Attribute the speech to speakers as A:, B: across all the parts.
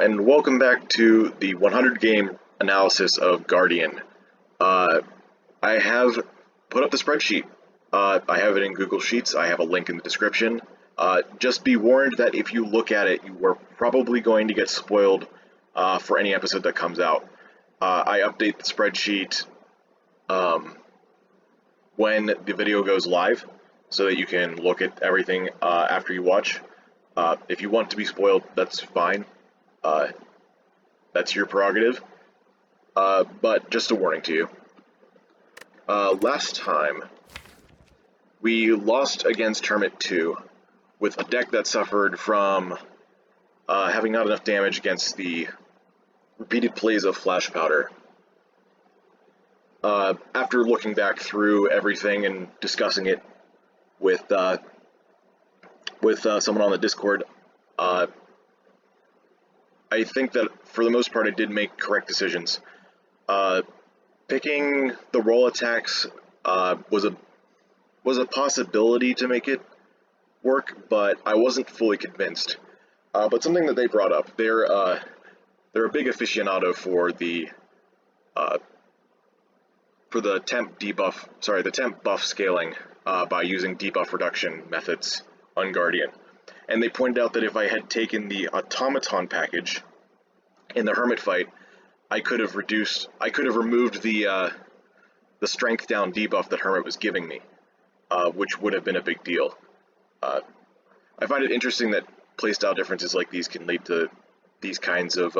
A: and welcome back to the 100 game analysis of Guardian. I have put up the spreadsheet. I have it in Google Sheets. I have a link in the description. Just be warned that if you look at it, you are probably going to get spoiled for any episode that comes out. I update the spreadsheet when the video goes live so that you can look at everything after you watch. If you want to be spoiled, that's fine. That's your prerogative. But just a warning to you. Last time, we lost against Hermit 2 with a deck that suffered from having not enough damage against the repeated plays of Flash Powder. After looking back through everything and discussing it with someone on the Discord, I think that for the most part I did make correct decisions. Picking the roll attacks was a possibility to make it work, but I wasn't fully convinced. But something that they brought up, they're a big aficionado for the temp buff scaling by using debuff reduction methods on Guardian. And they pointed out that if I had taken the Automaton package in the Hermit fight, I could have removed the strength down debuff that Hermit was giving me, which would have been a big deal. I find it interesting that playstyle differences like these can lead to these kinds of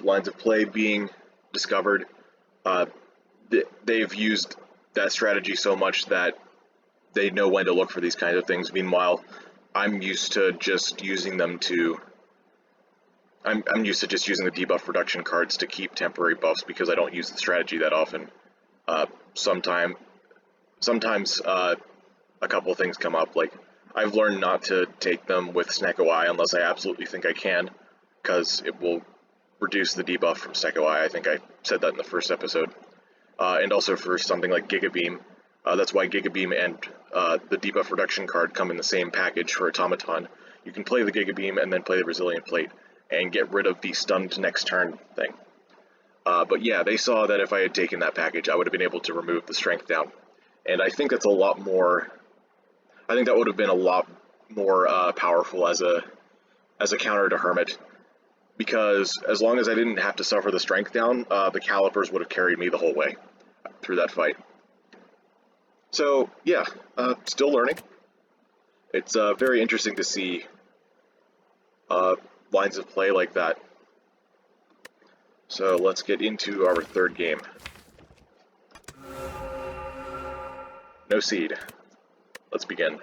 A: lines of play being discovered. They've used that strategy so much that they know when to look for these kinds of things. Meanwhile, I'm used to just using the debuff reduction cards to keep temporary buffs because I don't use the strategy that often. Sometimes a couple of things come up, like I've learned not to take them with Snecko Eye unless I absolutely think I can, because it will reduce the debuff from Snecko Eye. I think I said that in the first episode. And also for something like Giga Beam. That's why Giga Beam and the debuff reduction card come in the same package for Automaton. You can play the Giga Beam and then play the Resilient Plate and get rid of the stunned next turn thing. But yeah, they saw that if I had taken that package, I would have been able to remove the strength down. And I think that's a lot more... I think that would have been a lot more powerful as a counter to Hermit. Because as long as I didn't have to suffer the strength down, the Calipers would have carried me the whole way through that fight. So, yeah, still learning. It's very interesting to see lines of play like that. So let's get into our third game. No seed. Let's begin.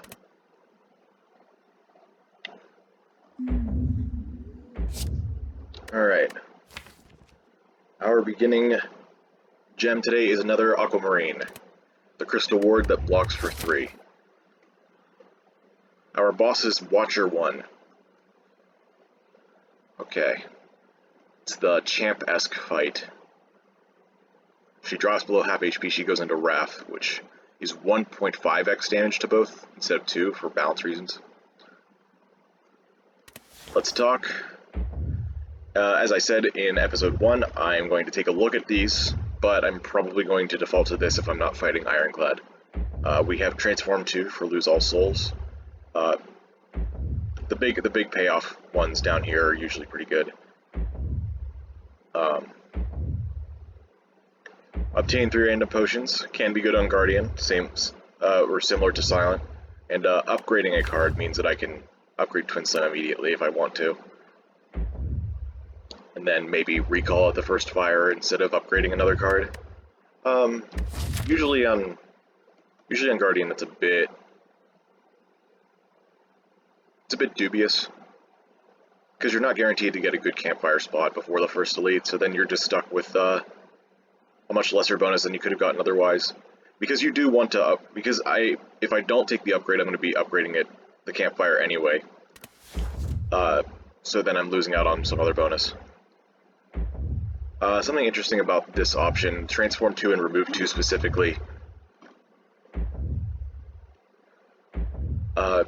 A: Alright. Our beginning gem today is another Aquamarine, the Crystal Ward that blocks for 3. Our boss is Watcher 1. Okay. It's the champ-esque fight. If she drops below half HP, she goes into Wrath, which is 1.5x damage to both, instead of 2 for balance reasons. Let's talk. As I said in episode 1, I'm going to take a look at these, but I'm probably going to default to this if I'm not fighting Ironclad. We have Transform 2 for Lose All Souls. The big payoff ones down here are usually pretty good. Obtain 3 random potions can be good on Guardian, or similar to Silent, and upgrading a card means that I can upgrade Twin Slam immediately if I want to. And then maybe recall at the first fire instead of upgrading another card. Usually on Guardian it's a bit dubious, because you're not guaranteed to get a good campfire spot before the first elite, so then you're just stuck with a much lesser bonus than you could have gotten otherwise. Because you do want to if I don't take the upgrade, I'm going to be upgrading the campfire anyway. So then I'm losing out on some other bonus. Something interesting about this option, Transform 2 and Remove 2 specifically. I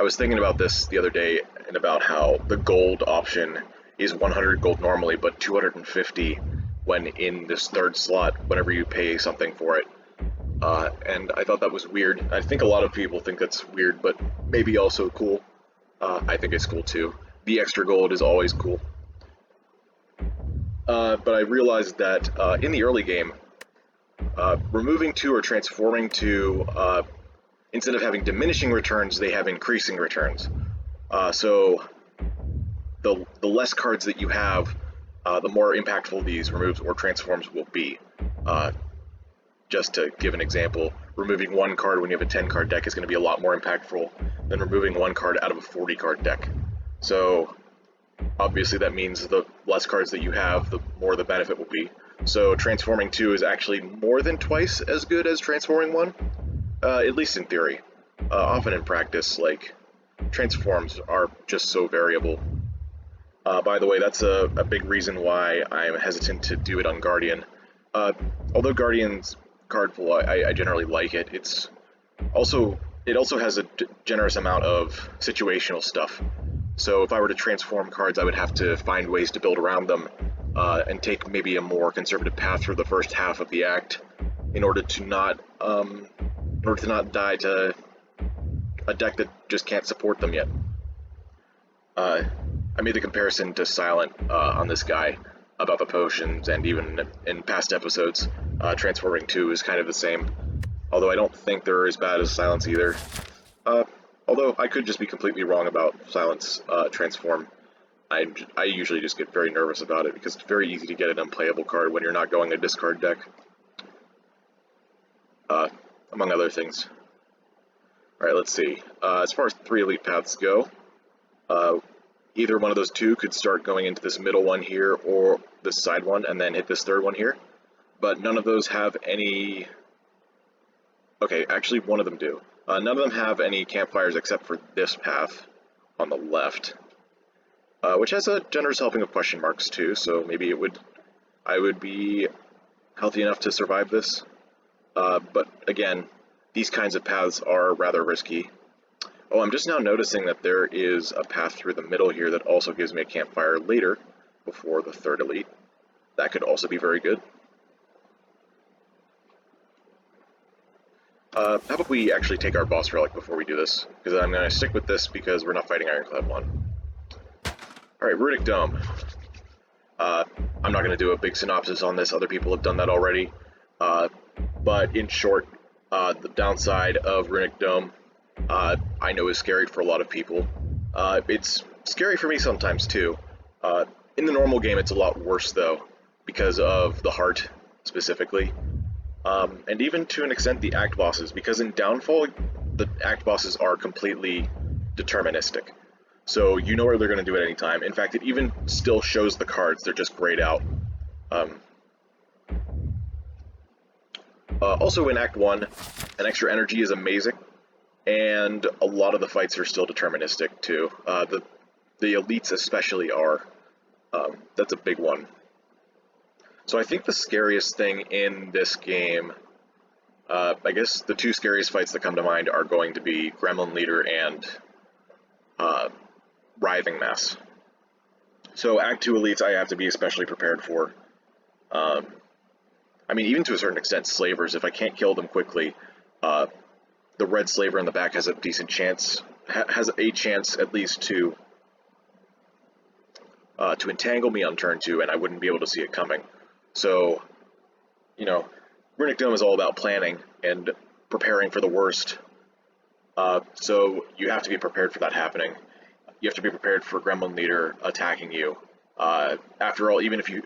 A: was thinking about this the other day, and about how the gold option is 100 gold normally, but 250 when in this third slot whenever you pay something for it. And I thought that was weird. I think a lot of people think that's weird, but maybe also cool. I think it's cool too. The extra gold is always cool. But I realized that in the early game, removing 2 or transforming 2, instead of having diminishing returns, they have increasing returns. So the less cards that you have, the more impactful these removes or transforms will be. Just to give an example, removing 1 card when you have a 10 card deck is going to be a lot more impactful than removing 1 card out of a 40 card deck. So obviously that means the less cards that you have, the more the benefit will be. So transforming 2 is actually more than twice as good as transforming 1, at least in theory. Often in practice, like, transforms are just so variable. By the way, that's a big reason why I'm hesitant to do it on Guardian. Although Guardian's card pool, I generally like it. It also has a generous amount of situational stuff. So if I were to transform cards, I would have to find ways to build around them and take maybe a more conservative path through the first half of the act in order to not die to a deck that just can't support them yet. I made the comparison to Silent on this guy about the potions, and even in past episodes, transforming 2 is kind of the same. Although I don't think they're as bad as Silence either. Although I could just be completely wrong about Silence transform. I usually just get very nervous about it because it's very easy to get an unplayable card when you're not going a discard deck. Among other things. Alright, let's see. As far as 3 elite paths go, either one of those 2 could start going into this middle one here or this side one and then hit this third one here. But none of those have any... Okay, actually one of them do. None of them have any campfires except for this path on the left, which has a generous helping of question marks too, so maybe I would be healthy enough to survive this. But again, these kinds of paths are rather risky. Oh, I'm just now noticing that there is a path through the middle here that also gives me a campfire later, before the third elite. That could also be very good. How about we actually take our boss relic before we do this? Because I'm going to stick with this because we're not fighting Ironclad 1. Alright, Runic Dome. I'm not going to do a big synopsis on this, other people have done that already. But in short, the downside of Runic Dome, I know is scary for a lot of people. It's scary for me sometimes too. In the normal game it's a lot worse though, because of the heart specifically. And even to an extent the act bosses, because in Downfall the act bosses are completely deterministic. So you know where they're going to do at any time. In fact, it even still shows the cards, they're just grayed out. Also in Act 1, an extra energy is amazing, and a lot of the fights are still deterministic too. The elites especially are. That's a big one. So I think the scariest thing in this game, I guess the 2 scariest fights that come to mind are going to be Gremlin Leader and Writhing Mass. So Act 2 elites I have to be especially prepared for. I mean, even to a certain extent, slavers, if I can't kill them quickly, the red slaver in the back has a decent chance, has a chance at least to entangle me on turn 2, and I wouldn't be able to see it coming. So, you know, Runic Dome is all about planning and preparing for the worst. So you have to be prepared for that happening. You have to be prepared for Gremlin Leader attacking you. After all, even if you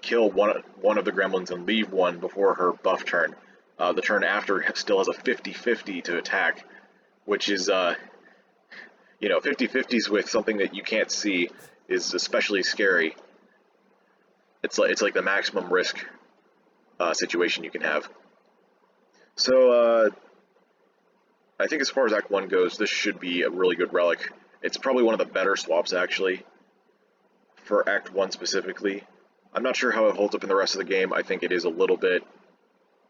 A: kill one of the gremlins and leave one before her buff turn, the turn after still has a 50-50 to attack, which is, 50-50s with something that you can't see is especially scary. It's like the maximum risk situation you can have. So I think as far as Act 1 goes, this should be a really good relic. It's probably one of the better swaps actually, for Act 1 specifically. I'm not sure how it holds up in the rest of the game. I think it is a little bit,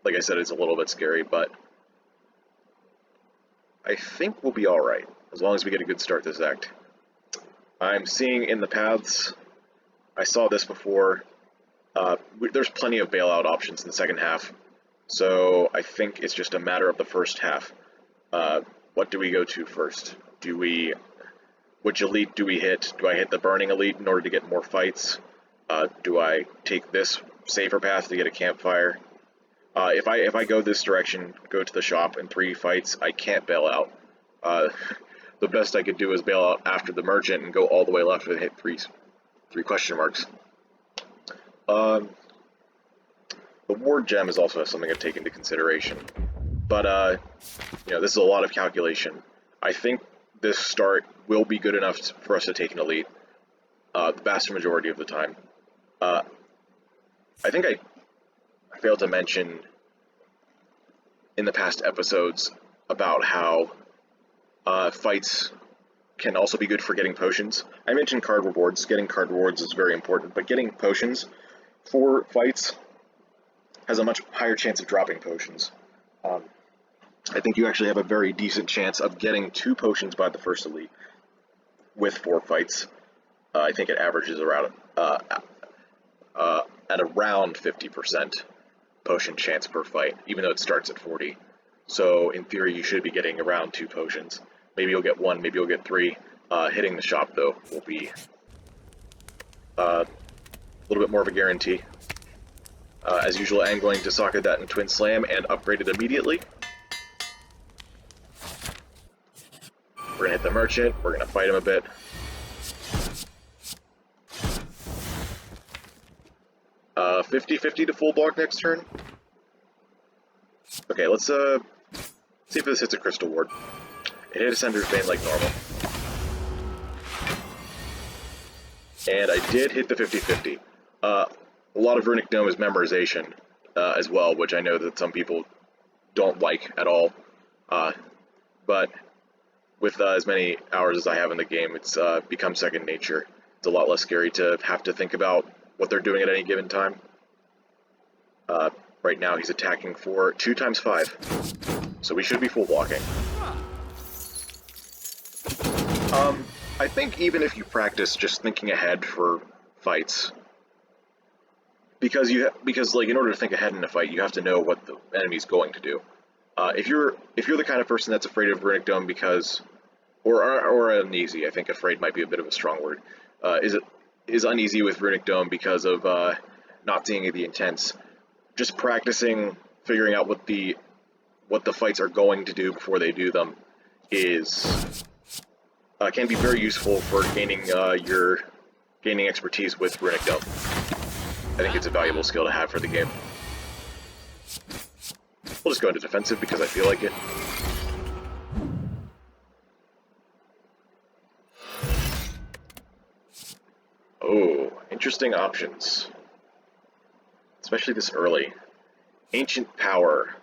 A: like I said, it's a little bit scary, but I think we'll be alright, as long as we get a good start this act. I'm seeing in the paths, I saw this before, there's plenty of bailout options in the second half, so I think it's just a matter of the first half. What do we go to first? Which elite do we hit? Do I hit the burning elite in order to get more fights? Do I take this safer path to get a campfire? If I go this direction, go to the shop in 3 fights, I can't bail out. The best I could do is bail out after the merchant and go all the way left and hit three question marks. The ward gem is also something I've taken into consideration, but this is a lot of calculation. I think this start will be good enough for us to take an elite, the vast majority of the time. I think I failed to mention in the past episodes about how fights can also be good for getting potions. I mentioned card rewards. Getting card rewards is very important, but getting potions for fights has a much higher chance of dropping potions. I think you actually have a very decent chance of getting 2 potions by the first elite with 4 fights. I think it averages around at around 50% potion chance per fight, even though it starts at 40. So in theory, you should be getting around 2 potions. Maybe you'll get 1, maybe you'll get 3. Hitting the shop, though, will be a little bit more of a guarantee. As usual, I'm going to socket that in Twin Slam and upgrade it immediately. We're going to hit the merchant, we're going to fight him a bit. Uh, 50-50 to full block next turn. Okay, let's see if this hits a Crystal Ward. It hit a Sender's Bane like normal. And I did hit the 50-50. A lot of Runic Dome is memorization as well, which I know that some people don't like at all. But with as many hours as I have in the game, it's become second nature. It's a lot less scary to have to think about what they're doing at any given time. Right now he's attacking for 2 times 5, so we should be full blocking. I think even if you practice just thinking ahead for fights, because like in order to think ahead in a fight, you have to know what the enemy's going to do. If you're the kind of person that's afraid of Runic Dome because, or uneasy, I think afraid might be a bit of a strong word, is uneasy with Runic Dome because of not seeing the intents. Just practicing, figuring out what the fights are going to do before they do them is can be very useful for gaining expertise with Runic Dome. I think it's a valuable skill to have for the game. We'll just go into defensive because I feel like it. Oh, interesting options. Especially this early. Ancient Power.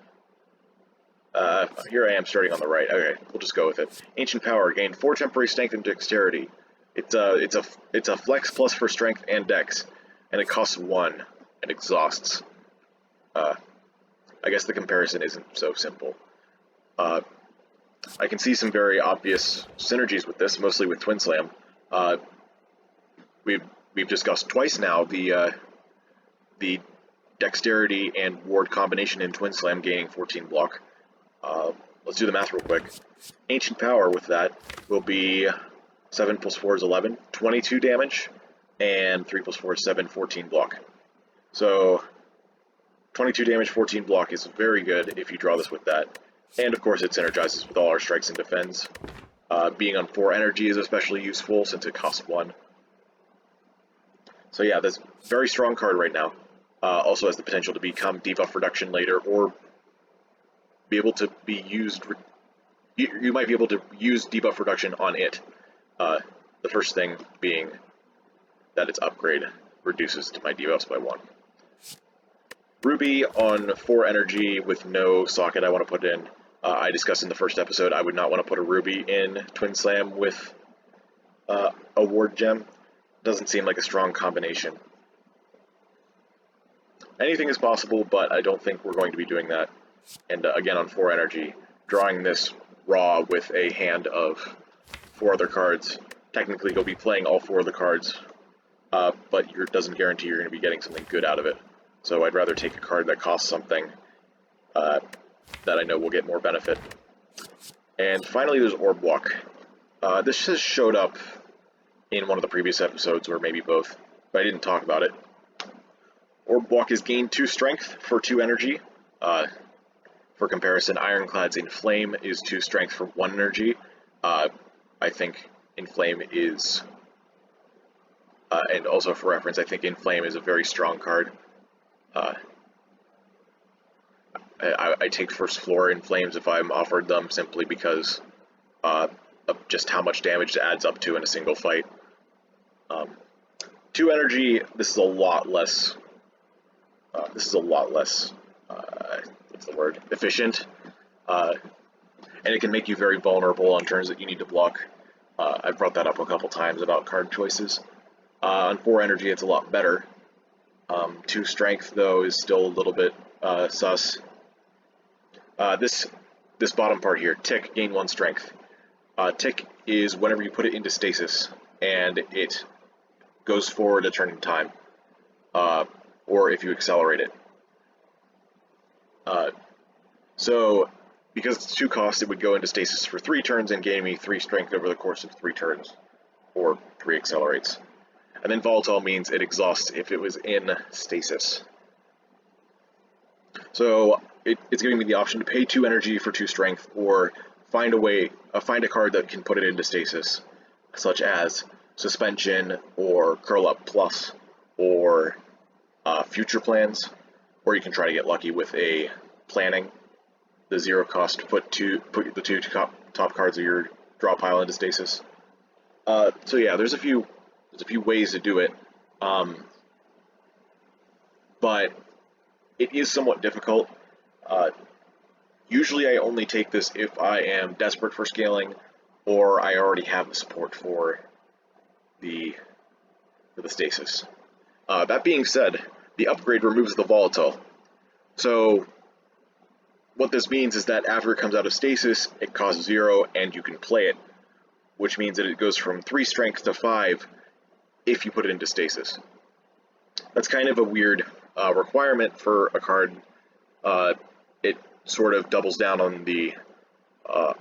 A: Here I am starting on the right. Okay, we'll just go with it. Ancient Power. Gain 4 temporary strength and dexterity. It's a flex plus for strength and dex, and it costs 1 and exhausts. I guess the comparison isn't so simple. I can see some very obvious synergies with this, mostly with Twin Slam. We've discussed twice now the dexterity and ward combination in Twin Slam gaining 14 block. Let's do the math real quick. Ancient Power with that will be 7 plus 4 is 11, 22 damage, and 3 plus 4 is 7, 14 block. So 22 damage, 14 block is very good if you draw this with that. And of course it synergizes with all our strikes and defends. Being on 4 energy is especially useful since it costs 1. So yeah, this very strong card right now. Also has the potential to become debuff reduction later, or be able to be used. You might be able to use debuff reduction on it. The first thing being that its upgrade reduces my debuffs by 1. Ruby on 4 energy with no socket I want to put in. I discussed in the first episode I would not want to put a Ruby in Twin Slam with a ward gem. Doesn't seem like a strong combination. Anything is possible, but I don't think we're going to be doing that. And again, on 4 energy, drawing this raw with a hand of 4 other cards technically you'll be playing all 4 of the cards, but it doesn't guarantee you're going to be getting something good out of it. So I'd rather take a card that costs something that I know will get more benefit. And finally, there's Orb Walk. This has showed up in one of the previous episodes, or maybe both, but I didn't talk about it. Orb Walk is gain 2 strength for 2 energy. For comparison, Ironclad's Inflame is 2 strength for 1 energy. I think Inflame is, and also for reference, I think Inflame is a very strong card. I take first floor Inflames if I'm offered them, simply because of just how much damage it adds up to in a single fight. 2 energy, this is a lot less, what's the word, efficient, and it can make you very vulnerable on turns that you need to block. I've brought that up a couple times about card choices. On 4 energy, it's a lot better. 2 strength, though, is still a little bit sus. This bottom part here, Tick, gain 1 strength. Tick is whenever you put it into stasis, and it goes forward a turn in time, or if you accelerate it. So, because it's 2 costs, it would go into stasis for 3 turns and gain me 3 strength over the course of 3 turns, or 3 accelerates. And then volatile means it exhausts if it was in stasis. So it's giving me the option to pay 2 energy for 2 strength, or find a card that can put it into stasis, such as Suspension, or Curl Up Plus, or Future Plans, or you can try to get lucky with a Planning, the 0 cost to put the 2 top cards of your draw pile into stasis. So yeah, there's a few ways to do it, but it is somewhat difficult. Usually I only take this if I am desperate for scaling, or I already have the support for the stasis. That being said, the upgrade removes the volatile. So what this means is that after it comes out of stasis, it costs 0 and you can play it, which means that it goes from 3 strength to 5 if you put it into stasis. That's kind of a weird requirement for a card. It sort of doubles down on the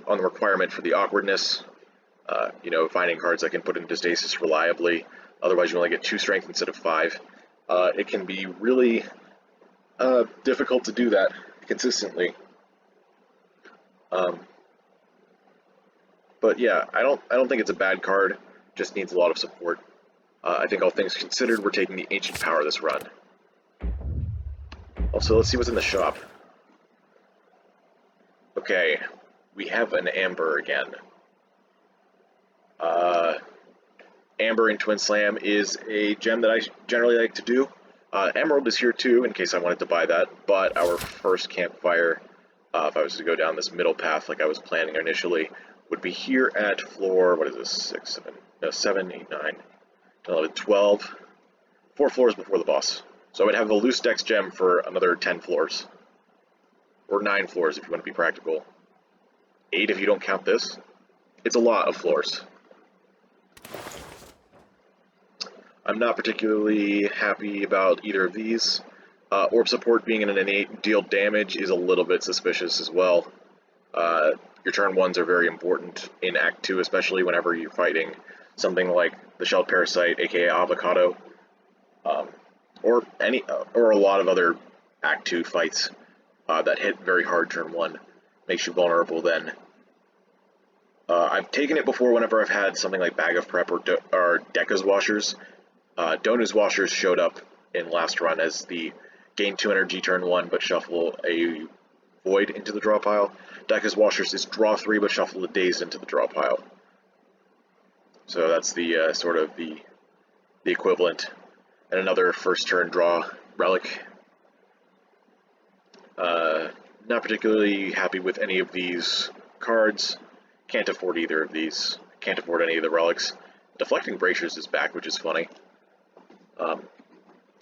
A: requirement for the awkwardness. Finding cards that can put into stasis reliably. Otherwise, you only get 2 strength instead of 5. It can be really difficult to do that consistently. But yeah, I don't think it's a bad card. Just needs a lot of support. I think all things considered, we're taking the Ancient Power this run. Also, let's see what's in the shop. Okay, we have an Amber again. Amber in Twin Slam is a gem that I generally like to do. Emerald is here too, in case I wanted to buy that, but our first campfire, if I was to go down this middle path like I was planning initially, would be here at floor, 7, 8, 9, 11, 12, 4 floors before the boss. So I would have the loose dex gem for another 10 floors. Or 9 floors if you want to be practical. 8 if you don't count this. It's a lot of floors. I'm not particularly happy about either of these. Orb support being an innate deal damage is a little bit suspicious as well. Your turn 1s are very important in Act 2, especially whenever you're fighting something like the Shelled Parasite, aka Avocado, or a lot of other Act 2 fights that hit very hard turn 1. Makes you vulnerable then. I've taken it before whenever I've had something like Bag of Prep or Dekka's Washers. Donu's Washers showed up in last run as the gain 2 energy turn 1 but shuffle a Void into the draw pile. Dekka's Washers is draw 3 but shuffle a Dazed into the draw pile. So that's the sort of the equivalent. And another first turn draw relic. Not particularly happy with any of these cards. Can't afford either of these. Can't afford any of the relics. Deflecting Bracers is back, which is funny.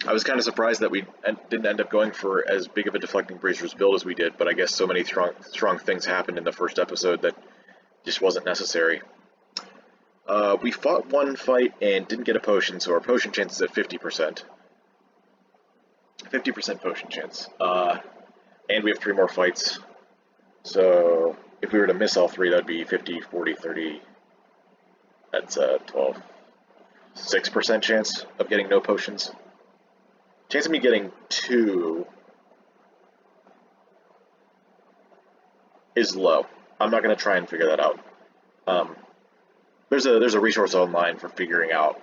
A: I was kind of surprised that we didn't end up going for as big of a Deflecting Bracers build as we did, but I guess so many strong things happened in the first episode that just wasn't necessary. We fought one fight and didn't get a potion, so our potion chance is at 50%. 50% potion chance. And we have 3 more fights. So if we were to miss all 3, that would be 50, 40, 30. That's 12. 6% chance of getting no potions. Chance of me getting 2 is low. I'm not going to try and figure that out. There's a resource online for figuring out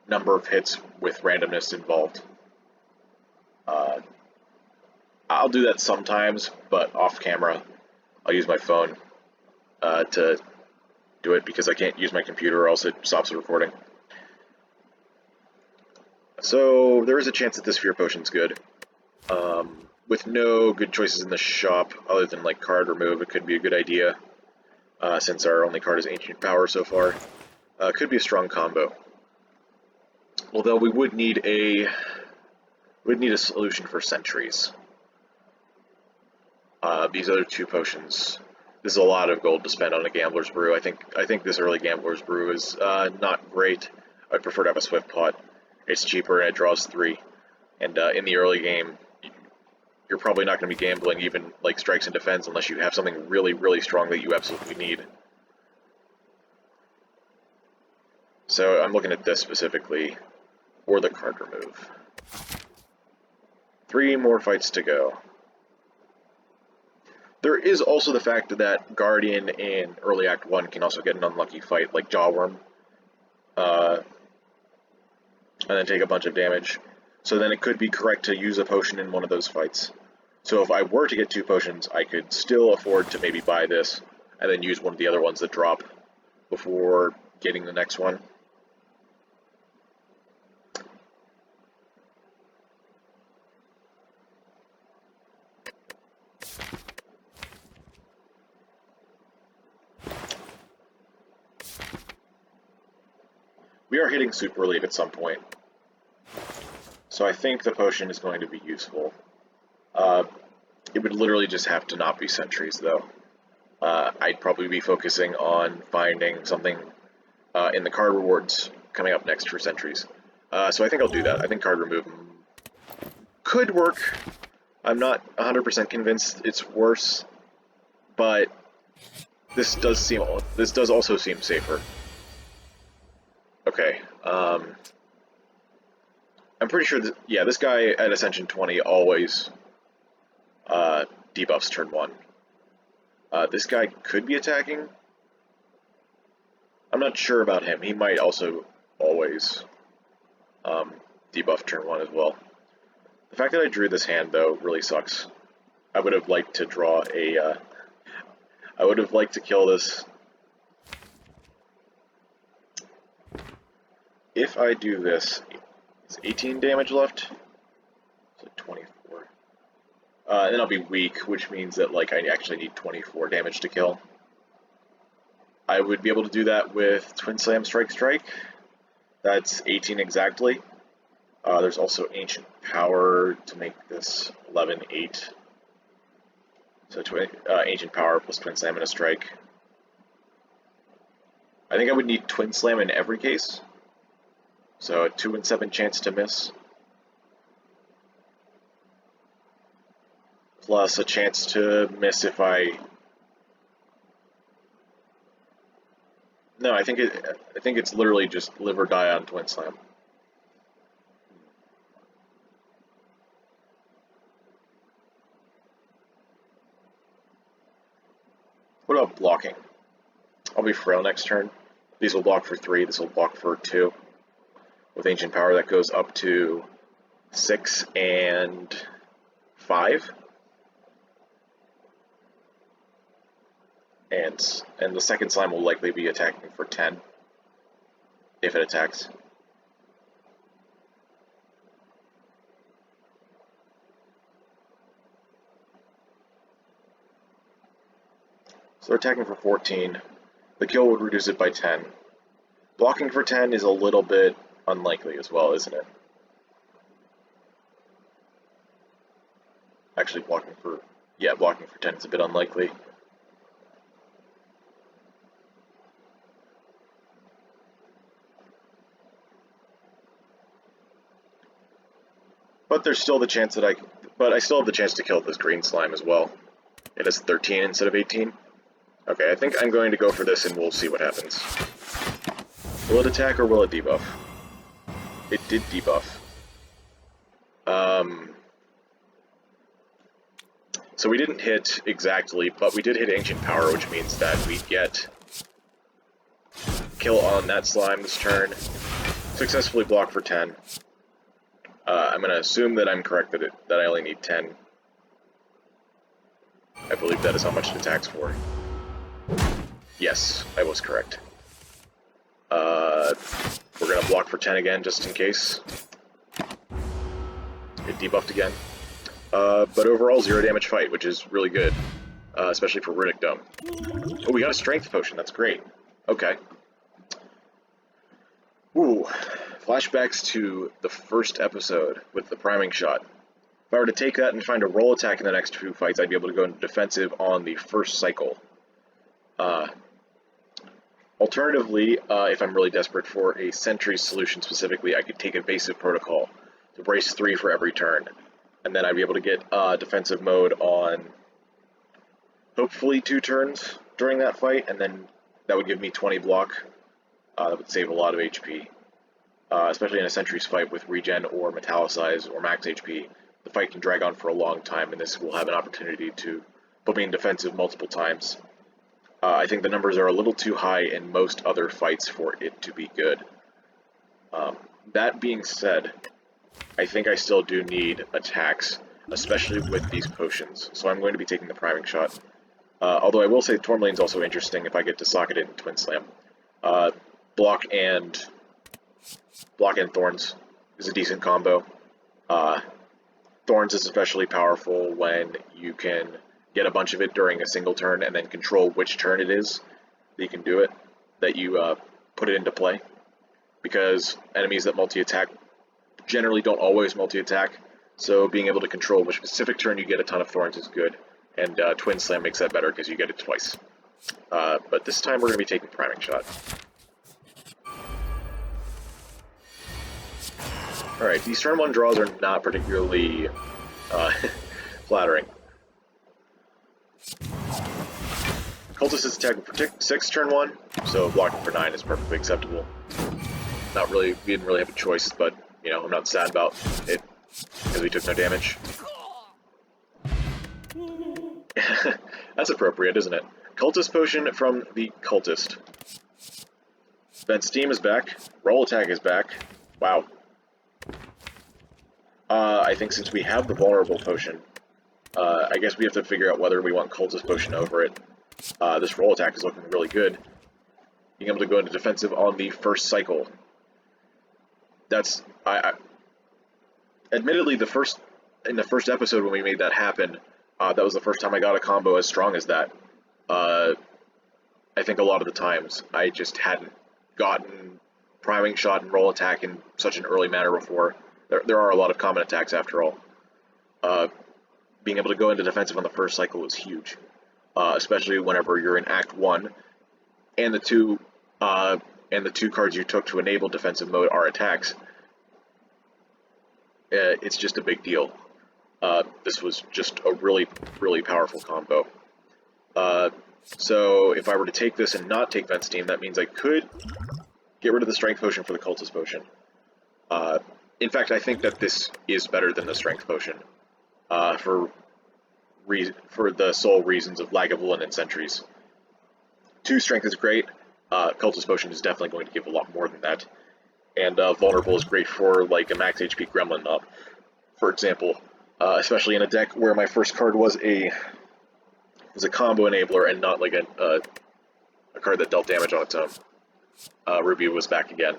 A: number of hits with randomness involved. I'll do that sometimes, but off camera, I'll use my phone to do it because I can't use my computer or else it stops the recording. So there is a chance that this Fear Potion's good. With no good choices in the shop other than like card remove, it could be a good idea. Since our only card is Ancient Power so far. Could be a strong combo. Although we would need a solution for sentries. These other 2 potions. This is a lot of gold to spend on a Gambler's Brew. I think this early Gambler's Brew is not great. I'd prefer to have a Swift Pot. It's cheaper and it draws 3. And in the early game, you're probably not going to be gambling even like strikes and defense unless you have something really, really strong that you absolutely need. So I'm looking at this specifically, or the card remove. 3 more fights to go. There is also the fact that Guardian in early Act 1 can also get an unlucky fight, like Jawworm, and then take a bunch of damage. So then it could be correct to use a potion in one of those fights. So if I were to get 2 potions, I could still afford to maybe buy this, and then use one of the other ones that drop before getting the next one. We are hitting Super Relief at some point, so I think the potion is going to be useful. It would literally just have to not be sentries, though. I'd probably be focusing on finding something in the card rewards coming up next for sentries. So I think I'll do that. I think card remove could work. I'm not 100% convinced it's worse, but this does also seem safer. Okay, I'm pretty sure that, yeah, this guy at Ascension 20 always debuffs turn 1. This guy could be attacking. I'm not sure about him. He might also always debuff turn 1 as well. The fact that I drew this hand, though, really sucks. I would have liked to draw a... I would have liked to kill this. If I do this, it's 18 damage left. So 24. Then I'll be weak, which means that like I actually need 24 damage to kill. I would be able to do that with Twin Slam Strike Strike. That's 18 exactly. There's also Ancient Power to make this 11-8. So Ancient Power plus Twin Slam and a Strike. I think I would need Twin Slam in every case. So a 2 in 7 chance to miss. Plus a chance to miss if I... No, I think it's literally just live or die on Twin Slam. What about blocking? I'll be frail next turn. These will block for 3, this will block for 2. With Ancient Power, that goes up to 6 and 5. And the second slime will likely be attacking for 10, if it attacks. So they're attacking for 14. The kill would reduce it by 10. Blocking for 10 is a little bit unlikely as well, isn't it? Actually, blocking for 10 is a bit unlikely. But there's still the chance that but I still have the chance to kill this green slime as well. It is 13 instead of 18. Okay, I think I'm going to go for this and we'll see what happens. Will it attack or will it debuff? It did debuff. So we didn't hit exactly, but we did hit Ancient Power, which means that we get kill on that slime this turn. Successfully block for 10. I'm going to assume that I'm correct that I only need 10. I believe that is how much it attacks for. Yes, I was correct. We're going to block for 10 again, just in case. It debuffed again. But overall, 0 damage fight, which is really good. Especially for Riddick Dome. Oh, we got a Strength Potion, that's great. Okay. Ooh. Flashbacks to the first episode with the priming shot. If I were to take that and find a roll attack in the next 2 fights, I'd be able to go into defensive on the first cycle. Alternatively, if I'm really desperate for a Sentry solution specifically, I could take Evasive Protocol to brace 3 for every turn. And then I'd be able to get defensive mode on hopefully 2 turns during that fight, and then that would give me 20 block. That would save a lot of HP. Especially in a Sentry's fight with regen or Metallicize or max HP. The fight can drag on for a long time, and this will have an opportunity to put me in defensive multiple times. I think the numbers are a little too high in most other fights for it to be good. That being said, I think I still do need attacks, especially with these potions, so I'm going to be taking the priming shot. Although I will say Tourmaline's also interesting if I get to socket it in Twin Slam. Block and Thorns is a decent combo. Thorns is especially powerful when you can get a bunch of it during a single turn and then control which turn it is that you can do it, that you put it into play. Because enemies that multi-attack generally don't always multi-attack, so being able to control which specific turn you get a ton of Thorns is good, and Twin Slam makes that better because you get it twice. But this time we're going to be taking Priming Shot. Alright, these turn 1 draws are not particularly flattering. Cultist is attacking for 6 turn 1, so blocking for 9 is perfectly acceptable. We didn't really have a choice, but, you know, I'm not sad about it, because we took no damage. That's appropriate, isn't it? Cultist Potion from the Cultist. Vent Steam is back. Roll Attack is back. Wow. I think since we have the Vulnerable Potion, I guess we have to figure out whether we want Cultist Potion over it. This Roll Attack is looking really good. Being able to go into defensive on the first cycle. That's... Admittedly, in the first episode when we made that happen, that was the first time I got a combo as strong as that. I think a lot of the times I just hadn't gotten Priming Shot and Roll Attack in such an early manner before. There are a lot of common attacks after all. Being able to go into defensive on the first cycle is huge, especially whenever you're in Act 1, and the two cards you took to enable defensive mode are attacks. It's just a big deal. This was just a really, really powerful combo. So if I were to take this and not take Vent Steam, that means I could get rid of the Strength Potion for the Cultist Potion. In fact, I think that this is better than the Strength Potion, for the sole reasons of Lagavulin and Sentries. 2 Strength is great. Cultist Potion is definitely going to give a lot more than that. And Vulnerable is great for, like, a max HP Gremlin up, for example. Especially in a deck where my first card was a combo enabler and not like a card that dealt damage on its own. Ruby was back again.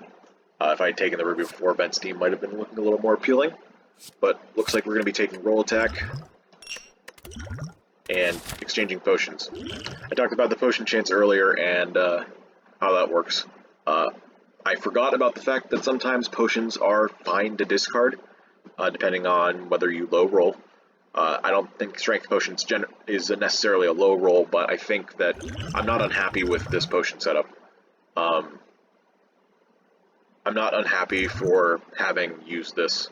A: If I had taken the Ruby before, Vent Steam might have been looking a little more appealing. But looks like we're going to be taking Roll Attack and exchanging potions. I talked about the potion chance earlier and how that works. I forgot about the fact that sometimes potions are fine to discard, depending on whether you low roll. I don't think Strength Potions is necessarily a low roll, but I think that I'm not unhappy with this potion setup. I'm not unhappy for having used this.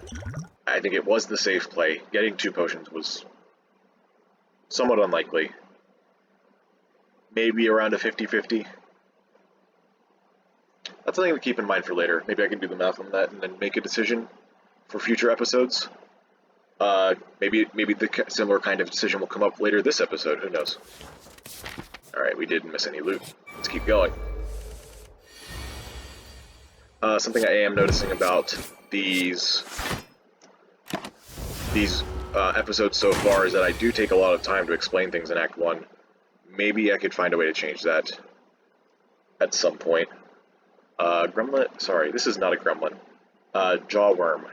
A: I think it was the safe play. Getting 2 potions was somewhat unlikely. Maybe around a 50-50. That's something to keep in mind for later. Maybe I can do the math on that and then make a decision for future episodes. Maybe the similar kind of decision will come up later this episode. Who knows? Alright, we didn't miss any loot. Let's keep going. Something I am noticing about these episodes so far is that I do take a lot of time to explain things in Act 1. Maybe I could find a way to change that at some point. Gremlin? Sorry, this is not a gremlin. Jawworm.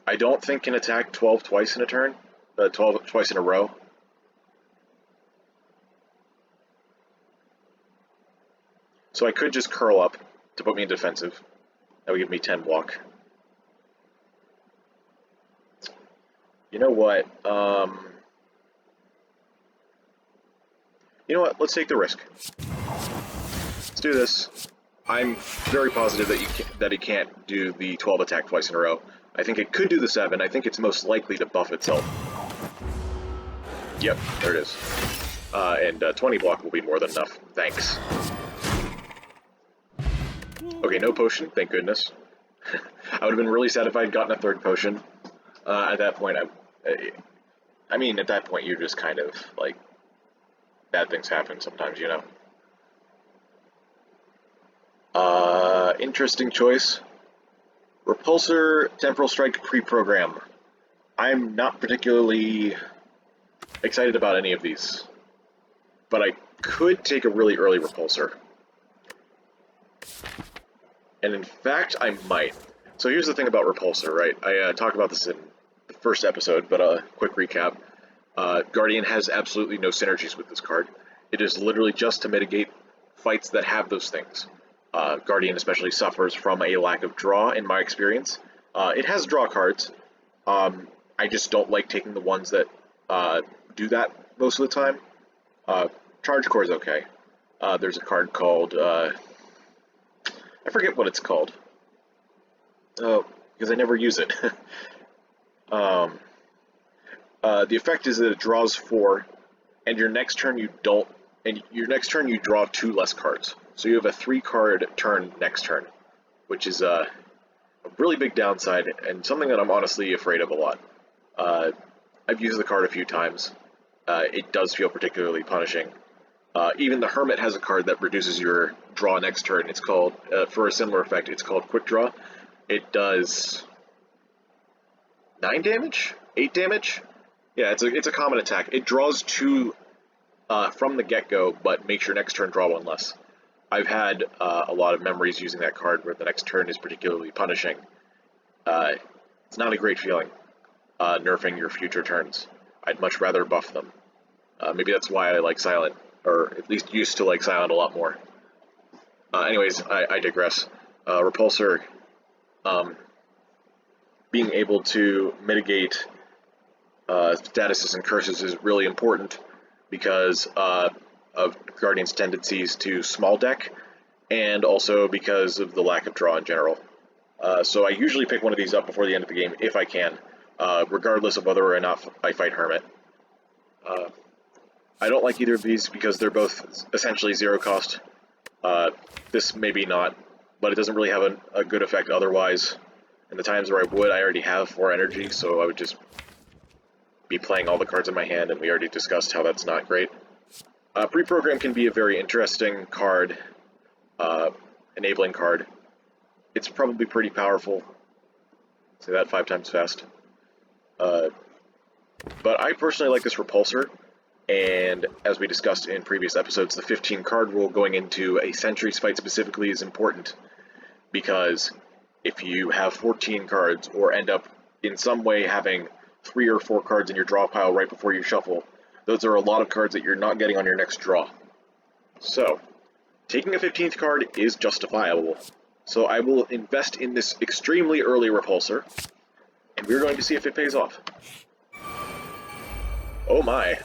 A: I don't think can attack 12 twice in a turn. 12 twice in a row. So I could just curl up to put me in defensive. That would give me 10 block. You know what? Let's take the risk. Let's do this. I'm very positive that he can't do the 12 attack twice in a row. I think it could do the 7. I think it's most likely to buff itself. Yep, there it is. And 20 block will be more than enough. Thanks. Okay, no potion, thank goodness. I would have been really sad if I had gotten a 3rd potion. At that point, at that point, you're just kind of, like, bad things happen sometimes, you know. Interesting choice. Repulsor Temporal Strike pre-program. I'm not particularly excited about any of these, but I could take a really early Repulsor. And in fact, I might. So here's the thing about Repulsor, right? I talked about this in the first episode, but a quick recap. Guardian has absolutely no synergies with this card. It is literally just to mitigate fights that have those things. Guardian especially suffers from a lack of draw, in my experience. It has draw cards. I just don't like taking the ones that do that most of the time. Charge Core is okay. There's a card called... I forget what it's called. Oh, because I never use it. The effect is that it draws 4, and your next turn you don't... And your next turn you draw 2 less cards. So you have a 3-card turn next turn, which is a really big downside, and something that I'm honestly afraid of a lot. I've used the card a few times. It does feel particularly punishing. Even the Hermit has a card that reduces your draw next turn. It's called, for a similar effect, it's called Quick Draw. It does 9 damage? 8 damage? Yeah, it's a common attack. It draws 2 from the get-go, but makes your next turn draw 1 less. I've had a lot of memories using that card where the next turn is particularly punishing. It's not a great feeling, nerfing your future turns. I'd much rather buff them. Maybe that's why I like Silent, or at least used to like Silent a lot more. Anyways, I digress. Repulsor, being able to mitigate statuses and curses is really important because of Guardian's tendencies to small deck, and also because of the lack of draw in general. So I usually pick one of these up before the end of the game, if I can, regardless of whether or not I fight Hermit. I don't like either of these because they're both essentially 0 cost. This maybe not, but it doesn't really have a good effect otherwise. And the times where I would, I already have 4 energy, so I would just be playing all the cards in my hand, and we already discussed how that's not great. Pre-program can be a very interesting card, enabling card. It's probably pretty powerful. Say that 5 times fast. But I personally like this Repulsor, and as we discussed in previous episodes, the 15 card rule going into a Sentries fight specifically is important, because if you have 14 cards, or end up in some way having 3 or 4 cards in your draw pile right before you shuffle, those are a lot of cards that you're not getting on your next draw. So, taking a 15th card is justifiable. So I will invest in this extremely early Repulsor, and we're going to see if it pays off. Oh my.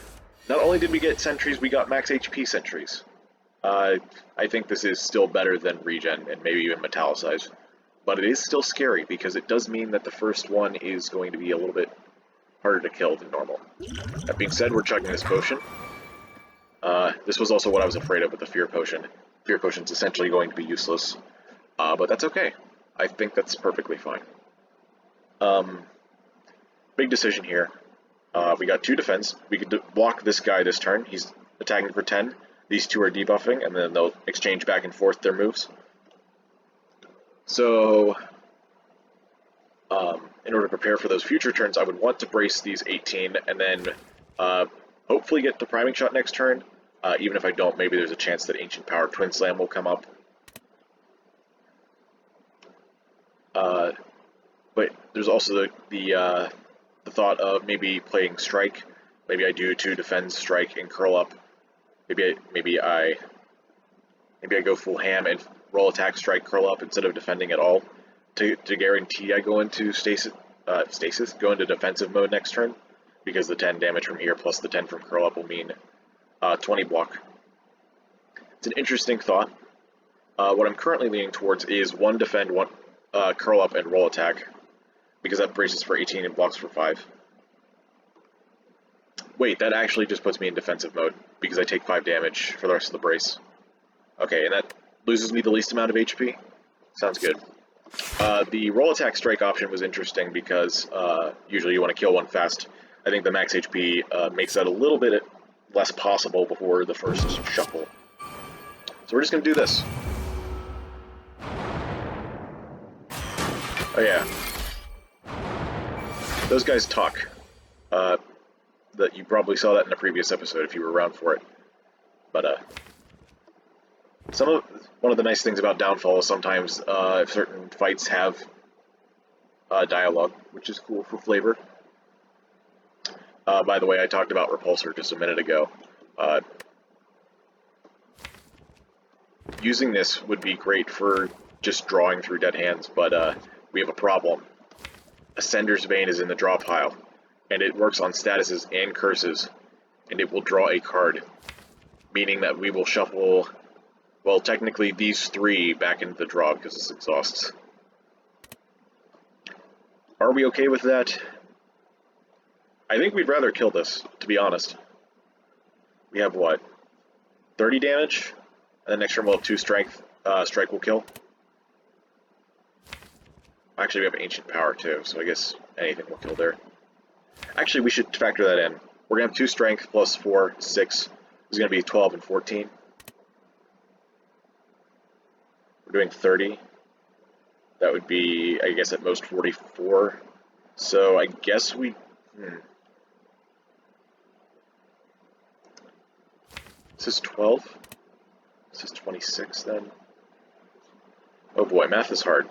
A: Not only did we get Sentries, we got max HP Sentries. I think this is still better than Regen, and maybe even Metallicize. but it is still scary because it does mean that the first one is going to be a little bit harder to kill than normal. That being said, we're chugging this potion. This was also what I was afraid of with the Fear Potion. Fear Potion's essentially going to be useless, but that's okay. I think that's perfectly fine. Big decision here. We got 2 defense. We could block this guy this turn. He's attacking for 10. These 2 are debuffing, and then they'll exchange back and forth their moves. So, in order to prepare for those future turns, I would want to brace these 18, and then hopefully get to Priming Shot next turn. Even if I don't, maybe there's a chance that Ancient Power Twin Slam will come up. But there's also the thought of maybe playing Strike. Maybe I do 2 defend, Strike, and curl up. Maybe I go full ham and roll attack, strike, curl up instead of defending at all to guarantee I go into go into defensive mode next turn, because the 10 damage from here plus the 10 from curl up will mean 20 block. It's an interesting thought. What I'm currently leaning towards is 1 defend, 1 curl up, and roll attack, because that braces for 18 and blocks for 5. Wait, that actually just puts me in defensive mode, because I take 5 damage for the rest of the brace. Okay, and that loses me the least amount of HP? Sounds good. The roll attack strike option was interesting because usually you want to kill one fast. I think the max HP makes that a little bit less possible before the first shuffle. So we're just going to do this. Oh yeah. Those guys talk. That you probably saw that in a previous episode if you were around for it. But one of the nice things about Downfall is sometimes certain fights have dialogue, which is cool for flavor. By the way, I talked about Repulsor just a minute ago. Using this would be great for just drawing through dead hands, but we have a problem. Ascender's Bane is in the draw pile, and it works on statuses and curses, and it will draw a card, meaning that we will shuffle, well, technically these 3 back into the draw because this exhausts. Are we okay with that? I think we'd rather kill this, to be honest. We have what? 30 damage? And then next turn we'll have 2 strength. Strike will kill. Actually, we have Ancient Power too, so I guess anything will kill there. Actually, we should factor that in. We're going to have 2 strength plus 4, 6. This is going to be 12 and 14. We're doing 30. That would be, I guess, at most 44. So I guess we... This is 12? This is 26 then? Oh boy, math is hard.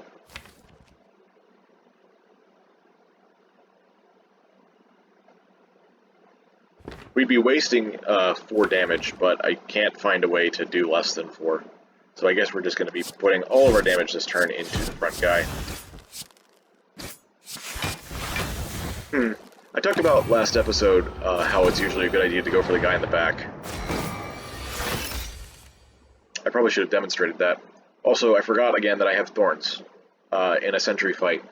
A: We'd be wasting 4 damage, but I can't find a way to do less than 4. So I guess we're just going to be putting all of our damage this turn into the front guy. I talked about last episode how it's usually a good idea to go for the guy in the back. I probably should have demonstrated that. Also, I forgot again that I have thorns in a sentry fight.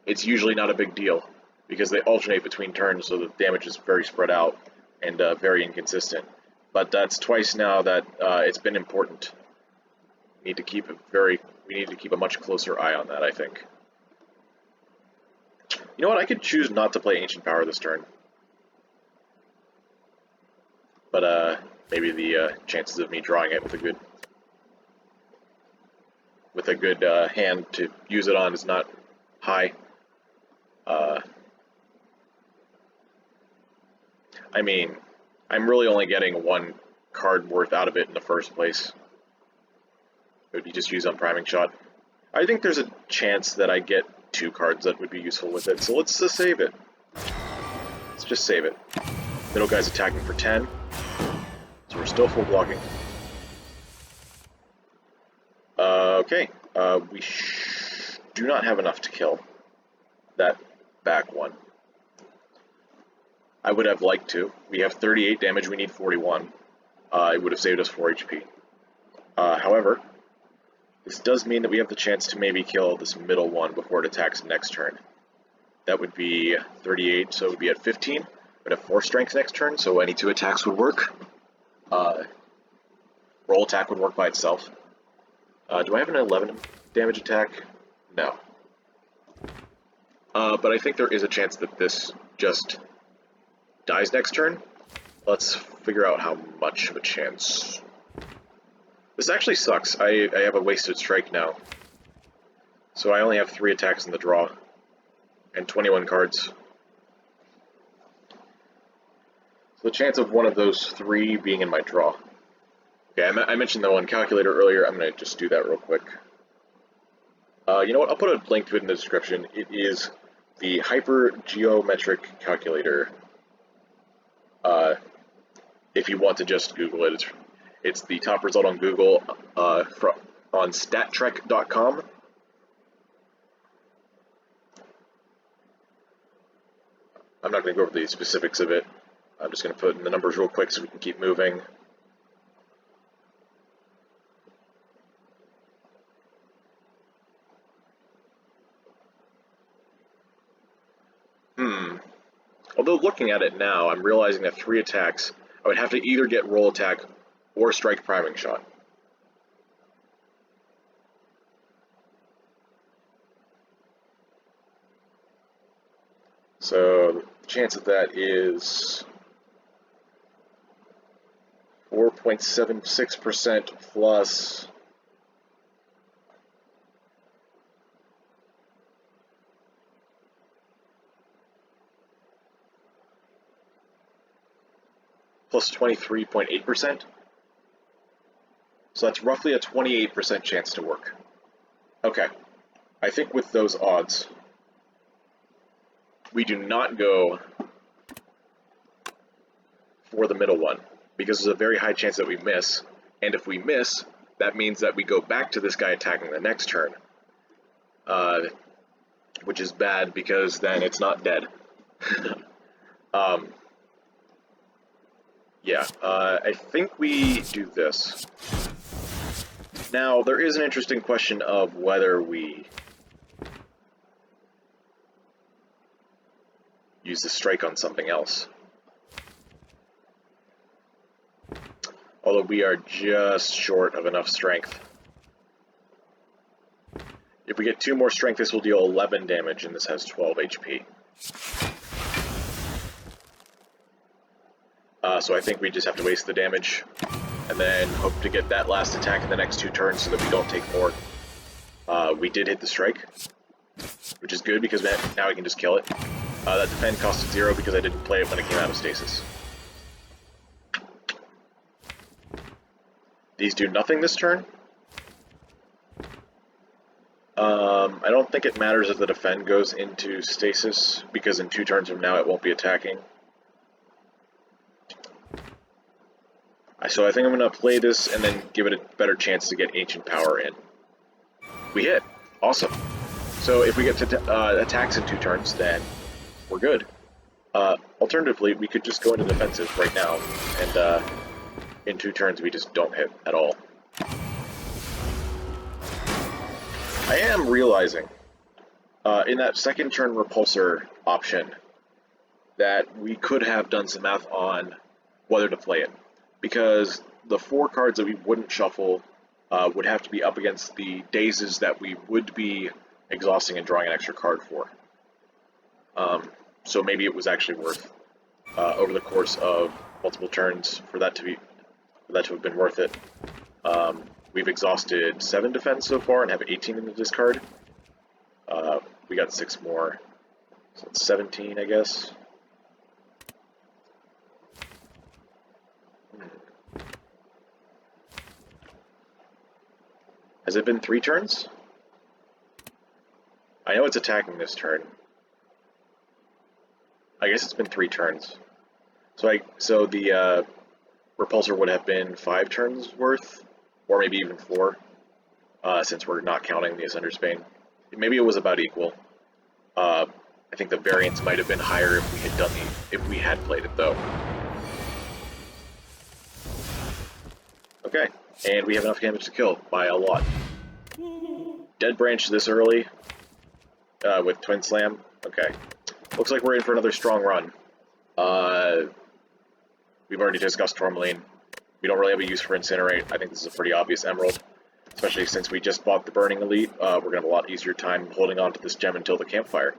A: It's usually not a big deal, because they alternate between turns, so the damage is very spread out and very inconsistent. But that's twice now that it's been important. We need to keep a much closer eye on that, I think. You know what? I could choose not to play Ancient Power this turn. But maybe the chances of me drawing it with a good hand to use it on is not high. I mean, I'm really only getting 1 card worth out of it in the first place. It would be just used on Priming Shot. I think there's a chance that I get 2 cards that would be useful with it, so let's just save it. Let's just save it. Middle guy's attacking for 10, so we're still full blocking. Okay, we do not have enough to kill that back one. I would have liked to. We have 38 damage, we need 41. It would have saved us 4 HP. However, This does mean that we have the chance to maybe kill this middle one before it attacks next turn. That would be 38, so it would be at 15. We'd have 4 strength next turn, so any 2 attacks would work. Roll attack would work by itself. Do I have an 11 damage attack? No. But I think there is a chance that this just dies next turn. Let's figure out how much of a chance. This actually sucks. I have a wasted strike now. So I only have 3 attacks in the draw. And 21 cards. So the chance of one of those 3 being in my draw. Okay, I mentioned the one calculator earlier. I'm going to just do that real quick. You know what? I'll put a link to it in the description. It is the hypergeometric calculator. If you want to just Google it, it's the top result on Google on stattrek.com. I'm not going to go over the specifics of it. I'm just going to put in the numbers real quick so we can keep moving. Although looking at it now, I'm realizing that 3 attacks, I would have to either get roll attack or strike priming shot. So the chance of that is 4.76% plus plus 23.8%. So that's roughly a 28% chance to work. Okay, I think with those odds, we do not go for the middle one, because there's a very high chance that we miss, and if we miss, that means that we go back to this guy attacking the next turn, which is bad because then it's not dead. Yeah, I think we do this. Now, there is an interesting question of whether we use the strike on something else. Although we are just short of enough strength. If we get 2 more strength, this will deal 11 damage, and this has 12 HP. So I think we just have to waste the damage, and then hope to get that last attack in the next 2 turns so that we don't take more. We did hit the strike, which is good because now we can just kill it. That defend costed 0 because I didn't play it when it came out of stasis. These do nothing this turn. I don't think it matters if the defend goes into stasis, because in 2 turns from now it won't be attacking. So I think I'm going to play this and then give it a better chance to get Ancient Power in. We hit. Awesome. So if we get to attacks in 2 turns, then we're good. Alternatively, we could just go into defensive right now, and in 2 turns we just don't hit at all. I am realizing, in that second turn repulsor option, that we could have done some math on whether to play it. Because the 4 cards that we wouldn't shuffle would have to be up against the dazes that we would be exhausting and drawing an extra card for. So maybe it was actually worth, over the course of multiple turns, for that to have been worth it. We've exhausted 7 defense so far and have 18 in the discard. We got 6 more, so it's 17, I guess. Has it been 3 turns? I know it's attacking this turn. I guess it's been 3 turns. So the repulsor would have been 5 turns worth, or maybe even 4, since we're not counting the Ascender's Bane. Maybe it was about equal. I think the variance might have been higher if we had played it though. Okay, and we have enough damage to kill by a lot. Dead Branch this early with Twin Slam. Okay. Looks like we're in for another strong run. We've already discussed Tourmaline. We don't really have a use for Incinerate. I think this is a pretty obvious Emerald, especially since we just bought the Burning Elite. We're going to have a lot easier time holding on to this gem until the campfire.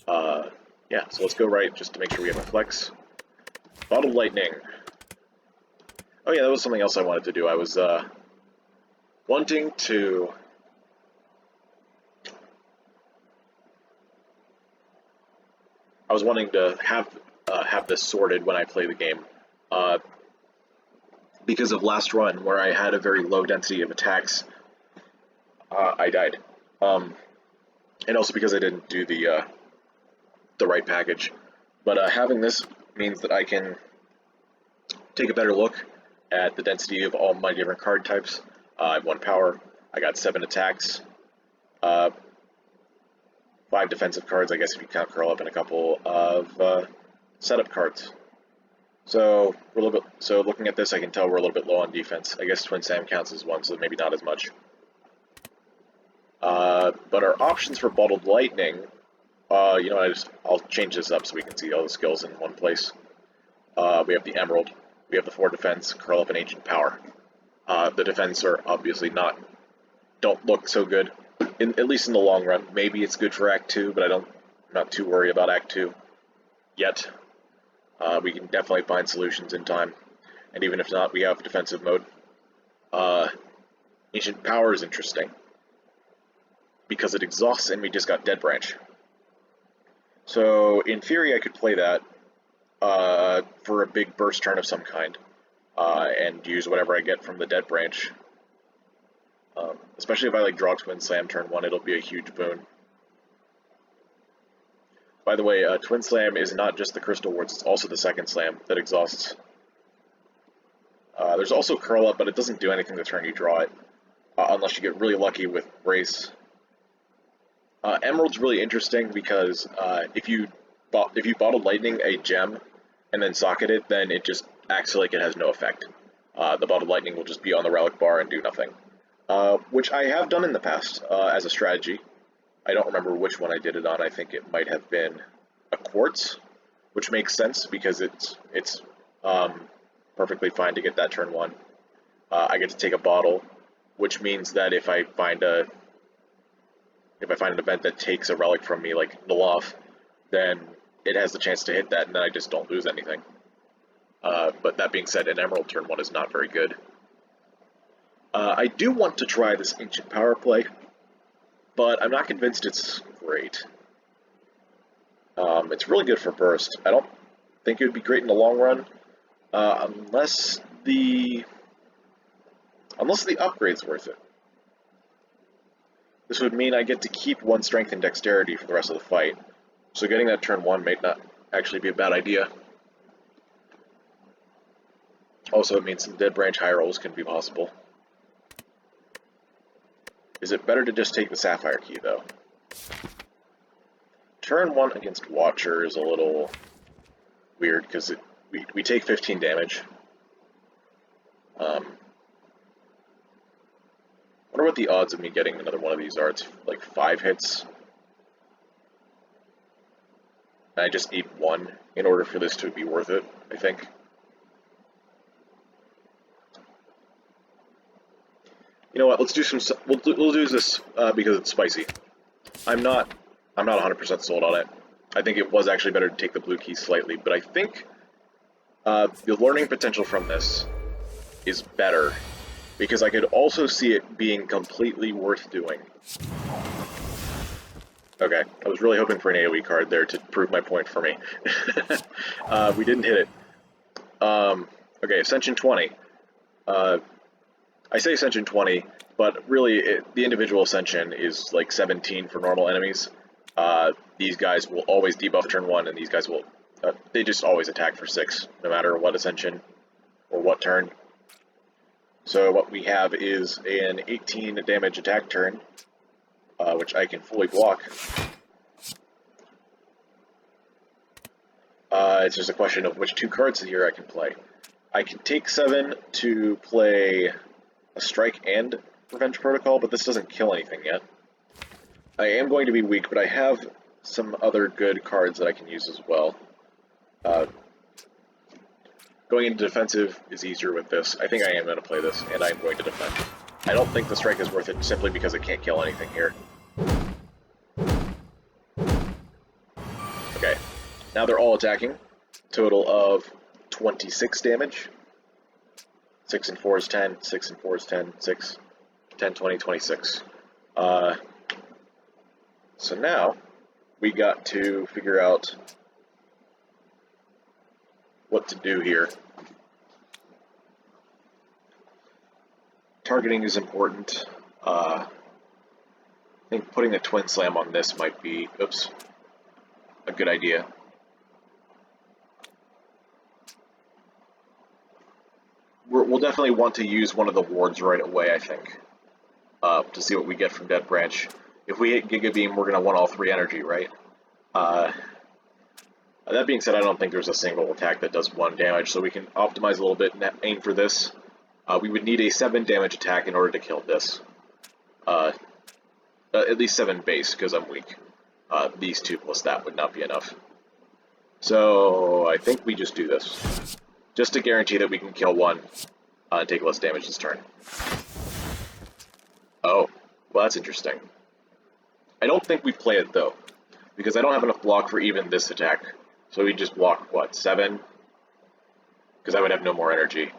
A: Yeah, so let's go right just to make sure we have a flex. Bottled Lightning. Oh yeah, that was something else I wanted to do. I was wanting to... have this sorted when I play the game. Because of last run, where I had a very low density of attacks, I died. And also because I didn't do the right package. But having this means that I can take a better look at the density of all my different card types. I have 1 power, I got 7 attacks, 5 defensive cards, I guess if you count Curl Up, and a couple of setup cards. So we're a little bit. So looking at this, I can tell we're a little bit low on defense. I guess Twin Sam counts as 1, so maybe not as much. But our options for Bottled Lightning, you know, I'll change this up so we can see all the skills in one place. We have the Emerald, we have the 4 defense, Curl Up, and Ancient Power. The defense are obviously don't look so good, at least in the long run. Maybe it's good for Act 2, but I'm not too worried about Act 2 yet. We can definitely find solutions in time, and even if not, we have defensive mode. Ancient Power is interesting, because it exhausts and we just got Dead Branch. So, in theory, I could play that for a big burst turn of some kind, and use whatever I get from the Dead Branch. Especially if I draw Twin Slam turn 1, it'll be a huge boon. By the way, Twin Slam is not just the Crystal Wards, it's also the second Slam that exhausts. There's also Curl Up, but it doesn't do anything the turn you draw it, unless you get really lucky with Brace. Emerald's really interesting because if you Bottled Lightning a gem and then socket it, then it just acts like it has no effect. The Bottled Lightning will just be on the relic bar and do nothing. Which I have done in the past as a strategy. I don't remember which one I did it on. I think it might have been a Quartz, which makes sense because it's perfectly fine to get that turn 1. I get to take a bottle, which means that if I find an event that takes a relic from me, like Noloth, then it has the chance to hit that, and then I just don't lose anything. But that being said, an Emerald turn 1 is not very good. I do want to try this Ancient Power play, but I'm not convinced it's great. It's really good for burst. I don't think it would be great in the long run, unless the upgrade's worth it. This would mean I get to keep 1 strength and dexterity for the rest of the fight, so getting that turn 1 may not actually be a bad idea. Also, it means some Dead Branch high rolls can be possible. Is it better to just take the Sapphire Key, though? Turn 1 against Watcher is a little weird, because we take 15 damage. Wonder what the odds of me getting another one of these are. It's like 5 hits. And I just need 1 in order for this to be worth it, I think. You know what? Let's do some. We'll do this because it's spicy. I'm not 100% sold on it. I think it was actually better to take the blue key slightly, but I think the learning potential from this is better because I could also see it being completely worth doing. Okay, I was really hoping for an AoE card there to prove my point for me. We didn't hit it. Okay, Ascension 20. I say Ascension 20, but really the individual Ascension is like 17 for normal enemies. These guys will always debuff turn 1, and these guys will... they just always attack for 6, no matter what Ascension or what turn. So what we have is an 18 damage attack turn, which I can fully block. It's just a question of which 2 cards here I can play. I can take 7 to play a Strike and Revenge Protocol, but this doesn't kill anything yet. I am going to be weak, but I have some other good cards that I can use as well. Going into defensive is easier with this. I think I am going to play this, and I am going to defend. I don't think the strike is worth it simply because it can't kill anything here. Okay, now they're all attacking. Total of 26 damage. 6 and 4 is 10, 6 and 4 is 10, 6, 10, 20, 26. So now we got to figure out what to do here. Targeting is important. I think putting a Twin Slam on this might be, a good idea. We'll definitely want to use one of the wards right away, I think, to see what we get from Dead Branch. If we hit Giga Beam, we're going to want all 3 energy, right? That being said, I don't think there's a single attack that does 1 damage, so we can optimize a little bit and aim for this. We would need a 7 damage attack in order to kill this. At least 7 base, because I'm weak. These 2 plus that would not be enough. So I think we just do this. Just to guarantee that we can kill 1 and take less damage this turn. Oh, well that's interesting. I don't think we play it though, because I don't have enough block for even this attack. So we just block, what, 7? Because I would have no more energy.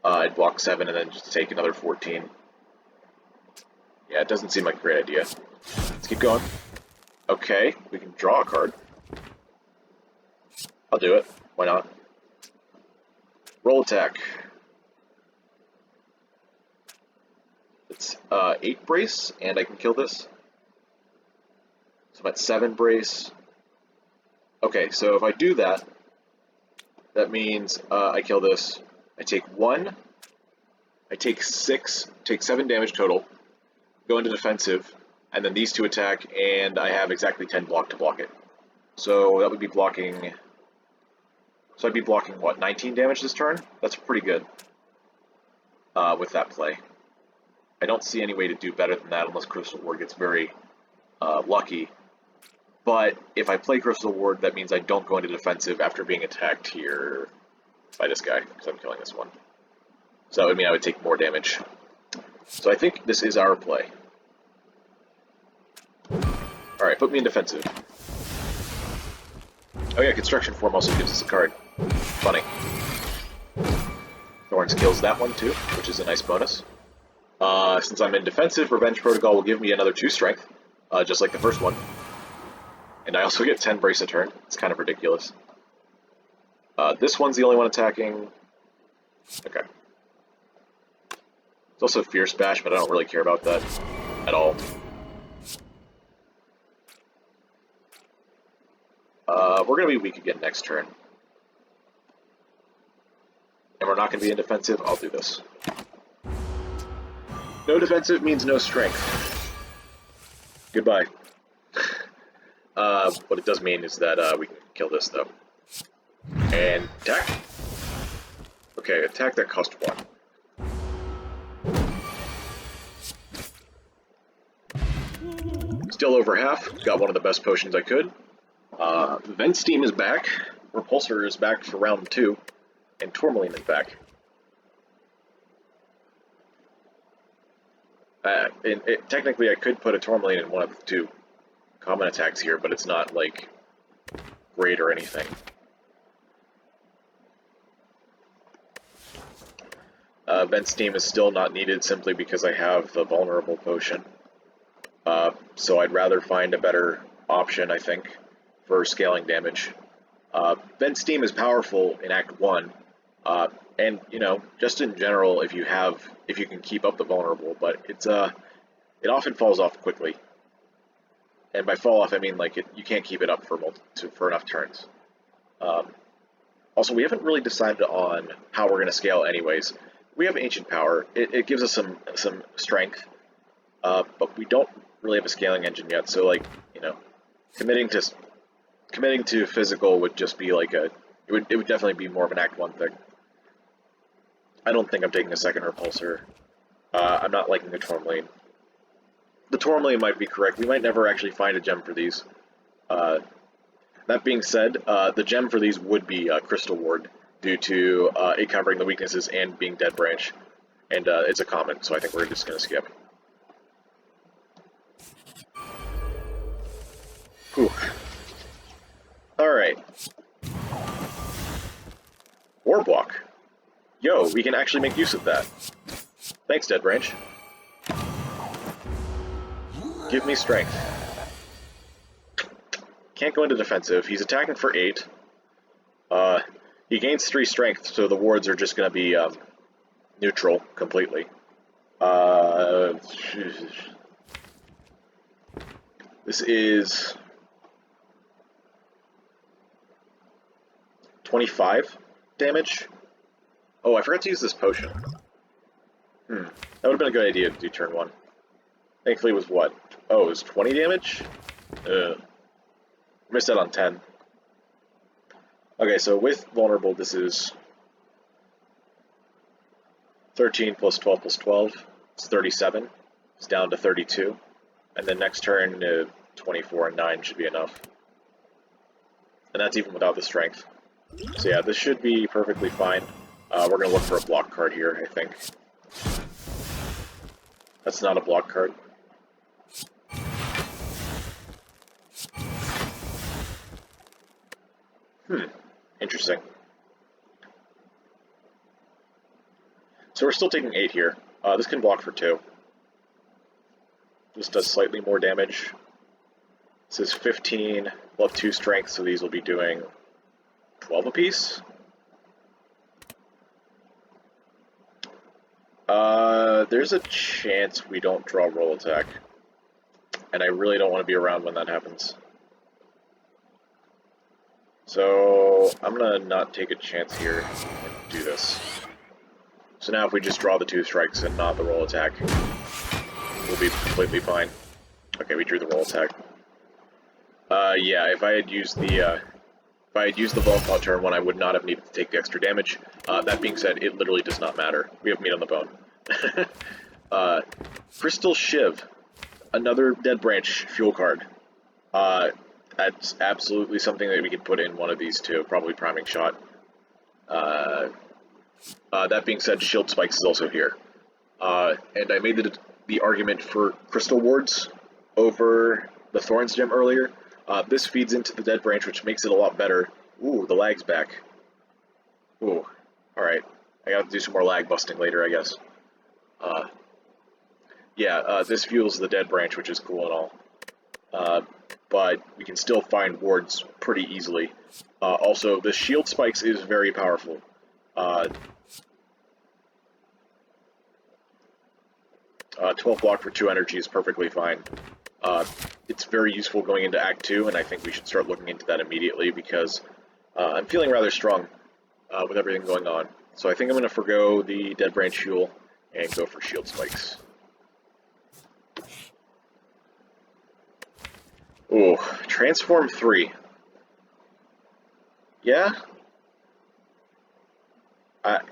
A: I'd block 7 and then just take another 14. Yeah, it doesn't seem like a great idea. Let's keep going. Okay, we can draw a card. I'll do it. Why not? Roll attack. It's 8 brace, and I can kill this. So I'm at 7 brace. Okay, so if I do that, that means I kill this. I take 1. I take 6, take 7 damage total, go into defensive, and then these 2 attack, and I have exactly 10 block to block it. So that would be blocking... So I'd be blocking, what, 19 damage this turn? That's pretty good with that play. I don't see any way to do better than that unless Crystal Ward gets very lucky. But if I play Crystal Ward, that means I don't go into defensive after being attacked here by this guy, because I'm killing this one. So that would mean I would take more damage. So I think this is our play. Alright, put me in defensive. Oh yeah, Construction Form also gives us a card. Funny. Thorns kills that one too, which is a nice bonus. Since I'm in defensive, Revenge Protocol will give me another 2 strength, just like the first one. And I also get 10 brace a turn. It's kind of ridiculous. This one's the only one attacking. Okay. It's also Fierce Bash, but I don't really care about that at all. We're going to be weak again next turn. And we're not going to be in defensive. I'll do this. No defensive means no strength. Goodbye. What it does mean is that we can kill this, though. And attack. Okay, attack that cost 1. Still over half. Got one of the best potions I could. Vent Steam is back. Repulsor is back for round 2. And Tourmaline is back. Technically, I could put a Tourmaline in one of the 2 common attacks here, but it's not, like, great or anything. Vent Steam is still not needed simply because I have the Vulnerable Potion. So I'd rather find a better option, I think, for scaling damage. Vent Steam is powerful in Act 1, and, you know, just in general, if you can keep up the Vulnerable, but it often falls off quickly. And by fall off, I mean, like, you can't keep it up for enough turns. Also, we haven't really decided on how we're going to scale anyways. We have Ancient Power. It gives us some strength, but we don't really have a scaling engine yet, so, like, you know, committing to physical would just be like it would definitely be more of an Act 1 thing. I don't think I'm taking a second repulsor. I'm not liking the Tourmaline. The Tourmaline might be correct. We might never actually find a gem for these. Uh, that being said, the gem for these would be Crystal Ward, due to it covering the weaknesses and being Dead Branch. And it's a common, so I think we're just going to skip. Whew. Alright. War Block. Yo, we can actually make use of that. Thanks, Dead Branch. Give me strength. Can't go into defensive. He's attacking for 8. He gains 3 strength, so the wards are just going to be neutral completely. This is 25 damage. Oh, I forgot to use this potion. That would have been a good idea to do turn 1. Thankfully it was what? Oh, it was 20 damage? Missed out on 10. Okay, so with vulnerable, this is 13 plus 12 plus 12. It's 37. It's down to 32. And then next turn, 24 and 9 should be enough. And that's even without the strength. So yeah, this should be perfectly fine. We're going to look for a block card here, I think. That's not a block card. Interesting. So we're still taking 8 here. This can block for 2. This does slightly more damage. This is 15, we'll have 2 strength, so these will be doing 12 apiece. There's a chance we don't draw roll attack. And I really don't want to be around when that happens. So I'm gonna not take a chance here and do this. So now if we just draw the 2 strikes and not the roll attack, we'll be completely fine. Okay, we drew the roll attack. Yeah, if I had used the Volclaw turn 1, I would not have needed to take the extra damage. That being said, it literally does not matter. We have meat on the bone. Crystal Shiv, another Dead Branch fuel card. That's absolutely something that we could put in one of these two, probably Priming Shot. That being said, Shield Spikes is also here. And I made the argument for Crystal Wards over the Thorns Gem earlier. This feeds into the Dead Branch, which makes it a lot better. Ooh, the lag's back. Ooh, alright. I gotta do some more lag busting later, I guess. Yeah, this fuels the Dead Branch, which is cool and all. But we can still find wards pretty easily. Also, the Shield Spikes is very powerful. 12 block for 2 energy is perfectly fine. It's very useful going into Act 2, and I think we should start looking into that immediately because I'm feeling rather strong with everything going on. So I think I'm going to forgo the Dead Branch Fuel and go for Shield Spikes. Ooh, Transform 3. Yeah?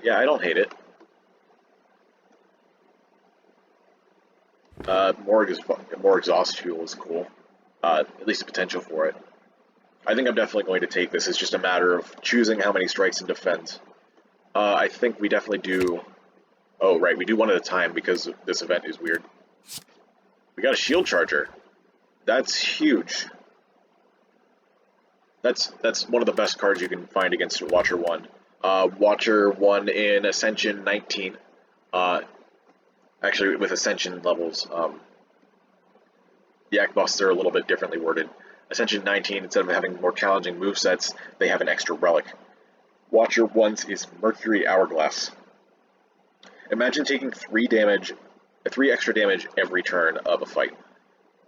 A: Yeah, I don't hate it. More exhaust fuel is cool. At least the potential for it. I think I'm definitely going to take this. It's just a matter of choosing how many strikes and defend. I think we definitely do... Oh, right, we do one at a time because this event is weird. We got a Shield Charger. That's huge. That's one of the best cards you can find against Watcher 1. Watcher 1 in Ascension 19. Actually, with Ascension levels, the act bosses are a little bit differently worded. Ascension 19, instead of having more challenging movesets, they have an extra relic. Watcher 1's is Mercury Hourglass. Imagine taking 3 extra damage every turn of a fight.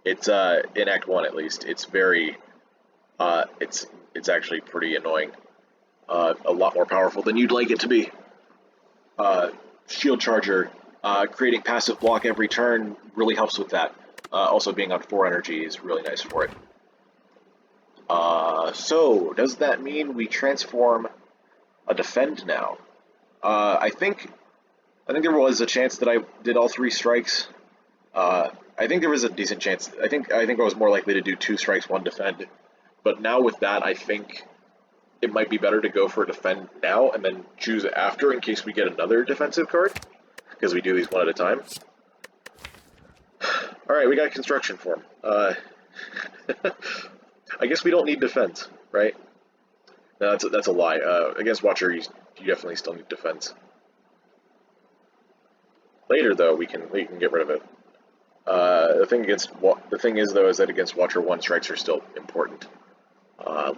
A: It's in Act 1 at least. It's very, it's actually pretty annoying. A lot more powerful than you'd like it to be. Shield Charger, creating passive block every turn really helps with that. Also being on 4 energy is really nice for it. So, does that mean we transform a defend now? I think I think there was a chance that I did all 3 strikes. I think there was a decent chance. I think I was more likely to do 2 strikes, 1 defend. But now with that, I think it might be better to go for a defend now and then choose after in case we get another defensive card, because we do these one at a time. Alright, we got construction form. I guess we don't need defense, right? No, that's a lie. Against Watcher, you definitely still need defense. Later, though, we can get rid of it. The thing is though is that against Watcher 1 strikes are still important.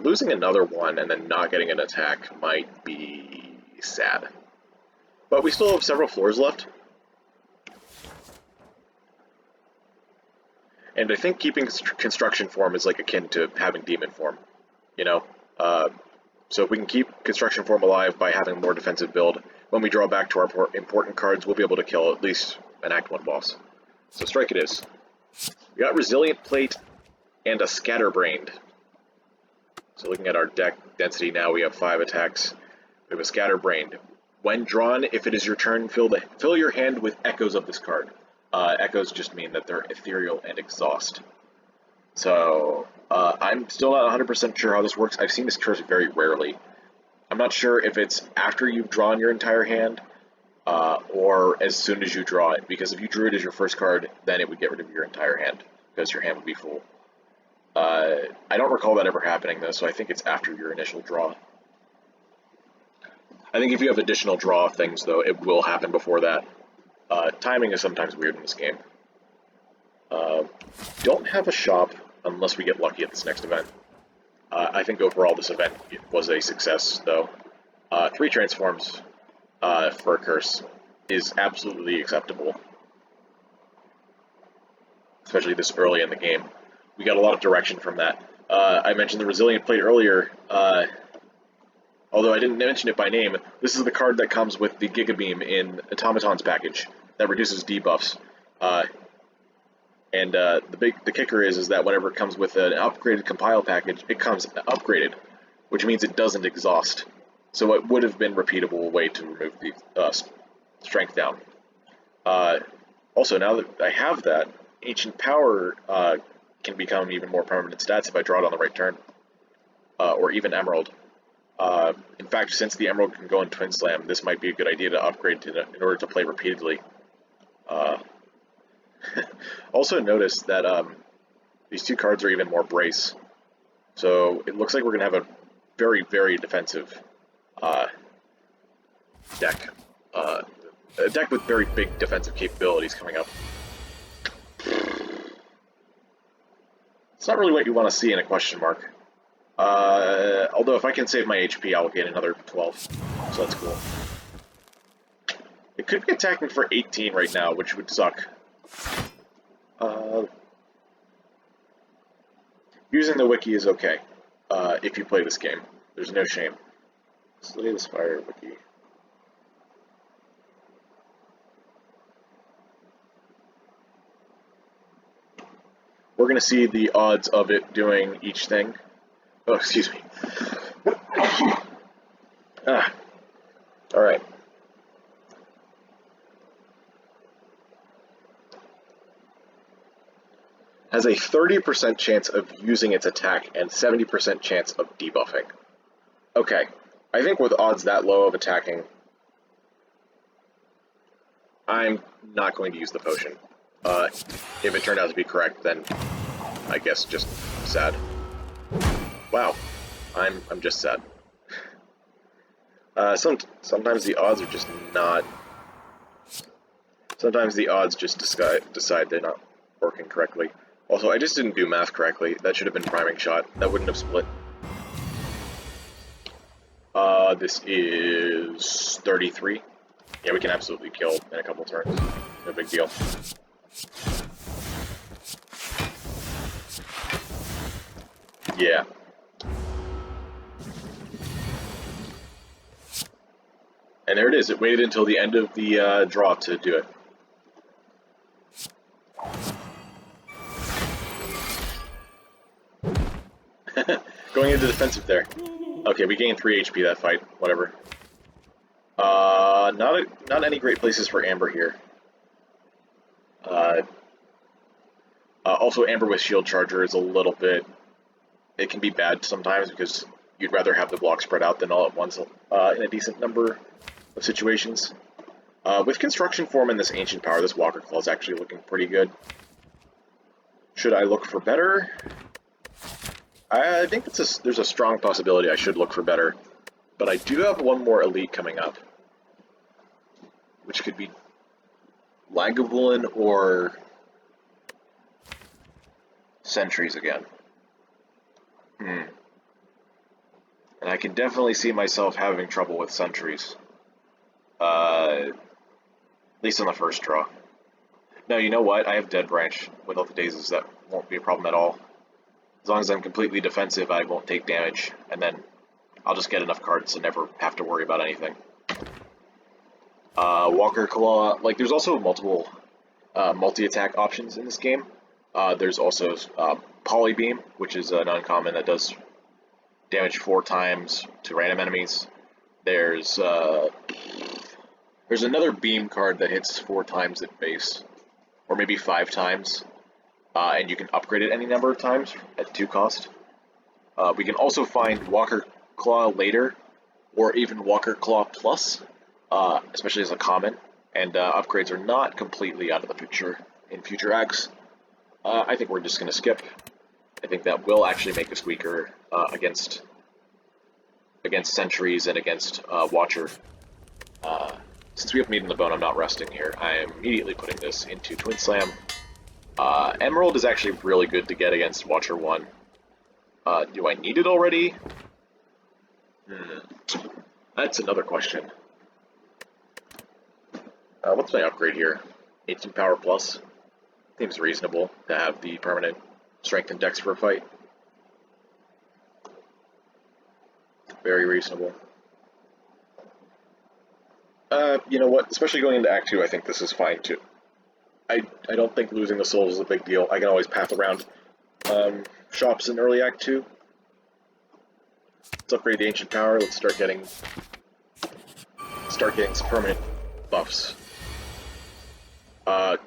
A: Losing another one and then not getting an attack might be sad. But we still have several floors left. And I think keeping construction form is like akin to having demon form, you know? So if we can keep construction form alive by having a more defensive build, when we draw back to our important cards, we'll be able to kill at least an Act 1 boss. So strike it is. We got Resilient Plate and a Scatterbrained. So looking at our deck density now, we have 5 attacks. We have a Scatterbrained. When drawn, if it is your turn, fill your hand with echoes of this card. Echoes just mean that they're ethereal and exhaust. So I'm still not 100% sure how this works. I've seen this curse very rarely. I'm not sure if it's after you've drawn your entire hand, or as soon as you draw it, because if you drew it as your first card, then it would get rid of your entire hand, because your hand would be full. I don't recall that ever happening, though, so I think it's after your initial draw. I think if you have additional draw things, though, it will happen before that. Timing is sometimes weird in this game. Don't have a shop unless we get lucky at this next event. I think overall this event was a success, though. 3 transforms for a curse is absolutely acceptable, especially this early in the game. We got a lot of direction from that. I mentioned the Resilient Plate earlier, although I didn't mention it by name. This is the card that comes with the Giga Beam in Automaton's package that reduces debuffs. And the kicker is that whenever it comes with an upgraded compile package, it comes upgraded, which means it doesn't exhaust. So it would have been a repeatable way to remove the strength down. Also, now that I have that, Ancient Power can become even more permanent stats if I draw it on the right turn, or even Emerald. In fact, since the Emerald can go in Twin Slam, this might be a good idea to upgrade in order to play repeatedly. Also notice that these 2 cards are even more brace. So it looks like we're going to have a very, very defensive deck. A deck with very big defensive capabilities coming up. It's not really what you want to see in a question mark. Although if I can save my HP, I'll gain another 12. So that's cool. It could be attacking for 18 right now, which would suck. Using the wiki is okay, if you play this game. There's no shame. Slay the Spire wiki. We're going to see the odds of it doing each thing. Oh, excuse me. Alright. Has a 30% chance of using its attack and 70% chance of debuffing. Okay, I think with odds that low of attacking, I'm not going to use the potion. If it turned out to be correct, then I guess just sad. Wow, I'm just sad. Sometimes the odds are just not. Sometimes the odds just decide they're not working correctly. Also, I just didn't do math correctly. That should have been priming shot. That wouldn't have split. This is 33. Yeah, we can absolutely kill in a couple turns. No big deal. Yeah. And there it is. It waited until the end of the draw to do it. Going into defensive there. Okay, we gained 3 HP that fight. Whatever. Not any great places for Amber here. Also, Amber with Shield Charger is a little bit... It can be bad sometimes because you'd rather have the block spread out than all at once in a decent number of situations. With Construction Form and this Ancient Power, this Walker Claw is actually looking pretty good. Should I look for better? I think there's a strong possibility I should look for better. But I do have one more Elite coming up, which could be Lagavulin or Sentries again. And I can definitely see myself having trouble with Sentries. At least on the first draw. No, you know what? I have Dead Branch without the Daisies. That won't be a problem at all. As long as I'm completely defensive, I won't take damage, and then I'll just get enough cards to never have to worry about anything. Walker Claw, like, there's also multiple multi-attack options in this game. There's also Polybeam, which is an uncommon that does damage 4 times to random enemies. There's another Beam card that hits 4 times at base, or maybe 5 times, and you can upgrade it any number of times at 2 cost. We can also find Walker Claw later, or even Walker Claw Plus, especially as a common, and upgrades are not completely out of the picture in future acts. I think we're just going to skip. I think that will actually make us weaker against Sentries and against Watcher. Since we have Meat in the Bone, I'm not resting here. I am immediately putting this into Twin Slam. Emerald is actually really good to get against Watcher 1. Do I need it already? That's another question. What's my upgrade here? 18 Power Plus. Seems reasonable to have the permanent Strength and Dex for a fight. Very reasonable. You know what? Especially going into Act 2, I think this is fine too. I don't think losing the souls is a big deal. I can always path around shops in early Act 2. Let's upgrade the Ancient Power. Let's start getting some permanent buffs.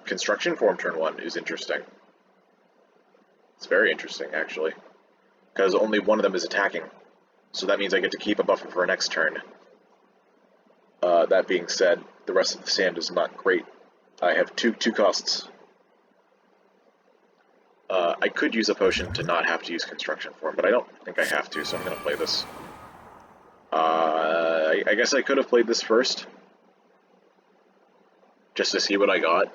A: Construction Form turn 1 is interesting. It's very interesting, actually, because only one of them is attacking. So that means I get to keep a buffer for next turn. That being said, the rest of the sand is not great. I have two costs. I could use a potion to not have to use Construction Form, but I don't think I have to, so I'm going to play this. I guess I could have played this first, just to see what I got.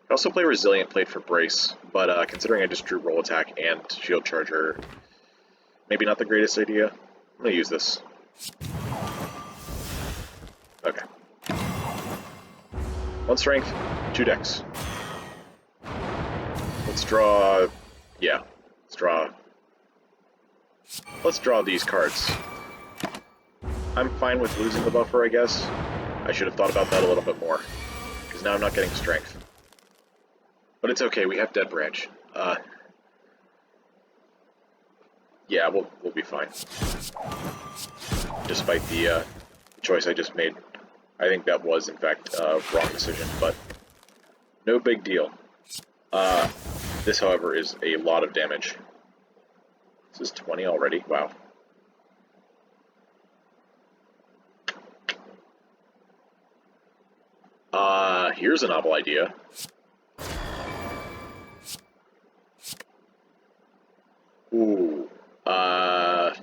A: I also play Resilient Plate for Brace, but considering I just drew Roll Attack and Shield Charger, maybe not the greatest idea. I'm going to use this. Okay. 1 Strength, 2 Dex. Let's draw... yeah, let's draw these cards. I'm fine with losing the buffer, I guess. I should have thought about that a little bit more, because now I'm not getting Strength. But it's okay, we have Dead Branch. Yeah, we'll be fine. Despite the choice I just made. I think that was, in fact, a wrong decision, but no big deal. This, however, is a lot of damage. This is 20 already? Wow. Here's a novel idea. Ooh. I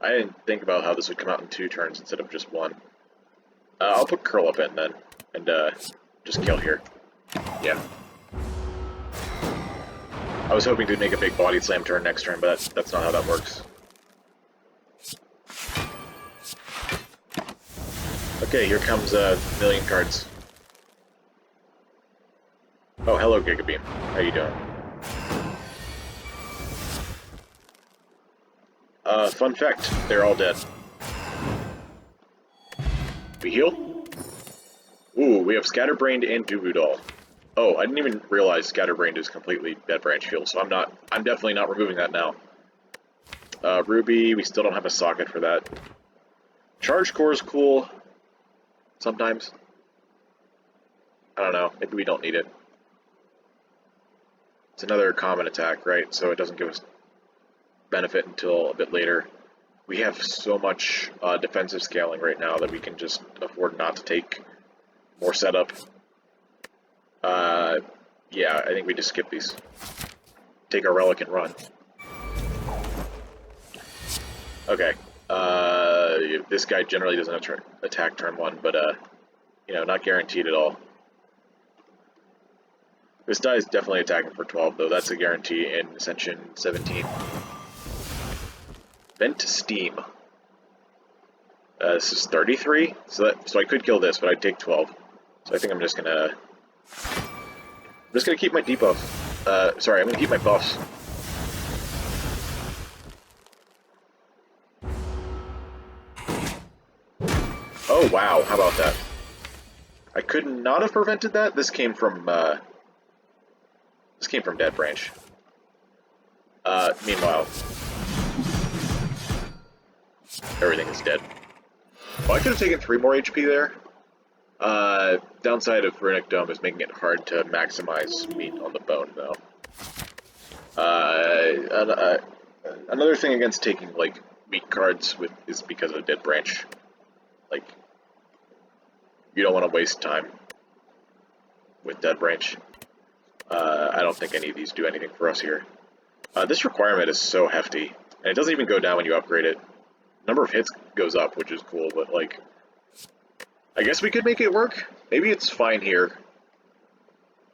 A: didn't think about how this would come out in 2 turns instead of just 1. I'll put Curl Up in then, and just kill here. Yeah. I was hoping to make a big Body Slam turn next turn, but that's not how that works. Okay, here comes a million cards. Oh, hello, Gigabeam. How you doing? Fun fact, they're all dead. We heal? Ooh, we have Scatterbrained and Doo Doll. Oh, I didn't even realize Scatterbrained is completely Dead Branch heal, so I'm definitely not removing that now. Ruby, we still don't have a socket for that. Charge Core is cool. sometimes. I don't know, maybe we don't need it. It's another common attack, right? So it doesn't give us benefit until a bit later. We have so much defensive scaling right now that we can just afford not to take more setup. Yeah, I think we just skip these. Take our relic and run. Okay. This guy generally doesn't attack turn 1, but you know, not guaranteed at all. This die is definitely attacking for 12, though. That's a guarantee in Ascension 17. Vent to Steam. This is 33, so I could kill this, but I'd take 12. So I think I'm just gonna keep my debuff. Sorry, I'm gonna keep my buffs. Oh wow, how about that? I could not have prevented that. This came from Dead Branch. Meanwhile, everything is dead. Oh, I could have taken 3 more HP there. Downside of Runic Dome is making it hard to maximize meat on the bone, though. Another thing against taking, like, meat cards is because of Dead Branch. Like, you don't want to waste time with Dead Branch. I don't think any of these do anything for us here. This requirement is so hefty, and it doesn't even go down when you upgrade it. Number of hits goes up, which is cool, but, like, I guess we could make it work. Maybe it's fine here.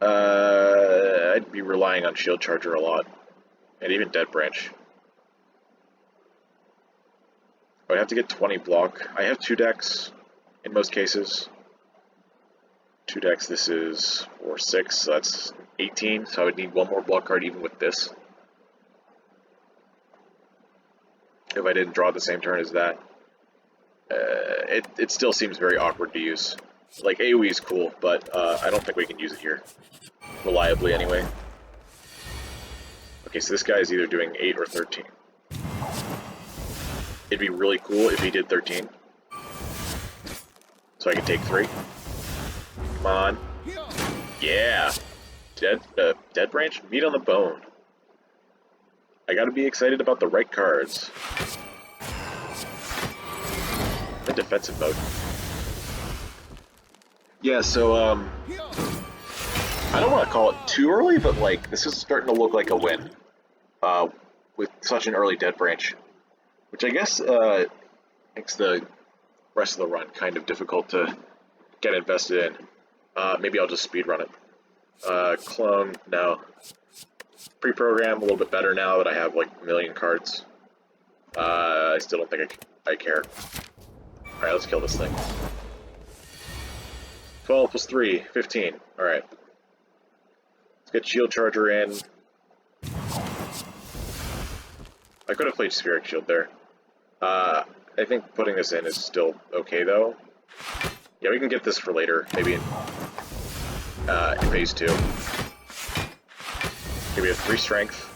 A: I'd be relying on Shield Charger a lot, and even Dead Branch. I'd have to get 20 block. I have 2 decks in most cases. 2 decks, this is 4, 6, so that's 18, so I would need 1 more block card even with this. If I didn't draw the same turn as that. It still seems very awkward to use. Like, AoE is cool, but I don't think we can use it here. Reliably, anyway. Okay, so this guy is either doing 8 or 13. It'd be really cool if he did 13. So I could take 3. Come on. Yeah! Dead Branch? Meat on the bone. I gotta be excited about the right cards. In defensive mode. Yeah, so, I don't want to call it too early, but, like, this is starting to look like a win. With such an early Dead Branch. Which I guess, makes the rest of the run kind of difficult to get invested in. Maybe I'll just speedrun it. Clone, no. Pre-program, a little bit better now that I have, like, a million cards. I still don't think I care. Alright, let's kill this thing. 12 plus 3, 15. Alright. Let's get Shield Charger in. I could have played Spheric Shield there. I think putting this in is still okay, though. Yeah, we can get this for later, maybe in phase 2. Okay, we have 3 strength.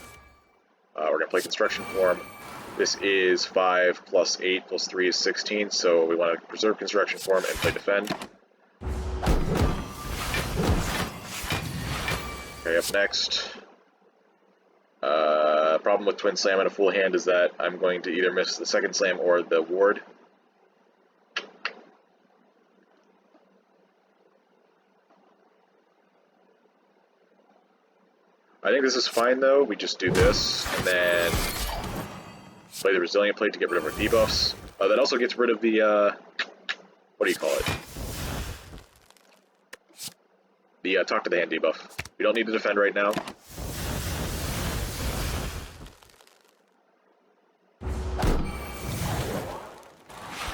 A: We're gonna play Construction Form. This is 5 plus 8 plus 3 is 16, so we want to preserve Construction Form and play Defend. Okay, up next. Problem with Twin Slam and a full hand is that I'm going to either miss the second slam or the ward. I think this is fine though. We just do this, and then play the Resilient Plate to get rid of our debuffs. That also gets rid of the, what do you call it? The Talk to the Hand debuff. We don't need to defend right now.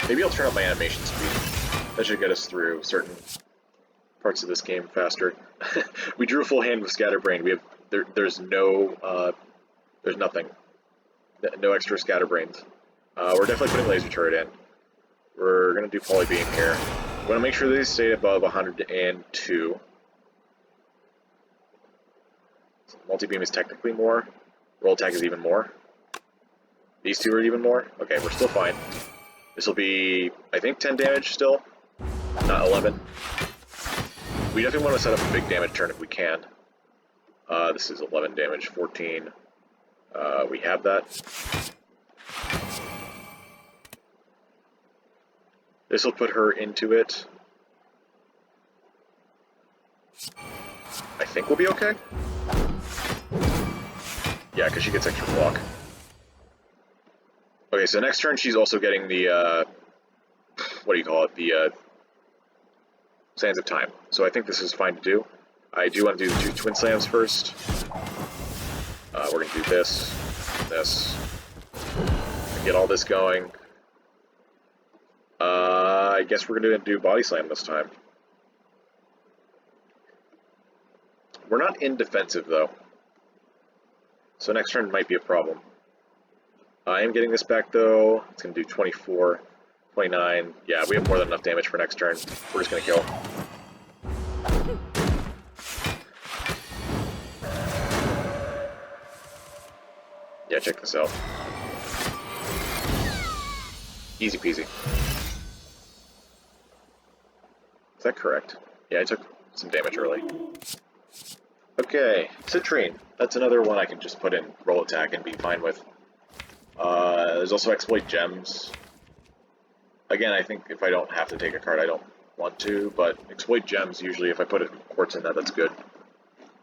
A: Maybe I'll turn up my animation speed. That should get us through certain parts of this game faster. We drew a full hand with Scatterbrain. We have there's nothing. No extra Scatterbrains. We're definitely putting Laser Turret in. We're gonna do Polybeam here. We want to make sure they stay above 102. Multi-beam is technically more. Roll attack is even more. These two are even more. Okay, we're still fine. This will be, I think, 10 damage still. not 11. We definitely want to set up a big damage turn if we can. This is 11 damage, 14. We have that. This will put her into it. I think we'll be okay. Yeah, because she gets extra block. Okay, so next turn she's also getting the, what do you call it? The, Sands of Time. So I think this is fine to do. I do want to do the 2 Twin Slams first. We're going to do this, this, and get all this going. I guess we're going to do Body Slam this time. We're not in defensive, though. So next turn might be a problem. I am getting this back, though. It's going to do 24, 29. Yeah, we have more than enough damage for next turn. We're just going to kill. Yeah, check this out. Easy peasy. Is that correct? Yeah, I took some damage early. Okay, Citrine. That's another one I can just put in roll attack and be fine with. There's also Exploit Gems. Again, I think if I don't have to take a card, I don't want to, but Exploit Gems, usually if I put Quartz in that, that's good.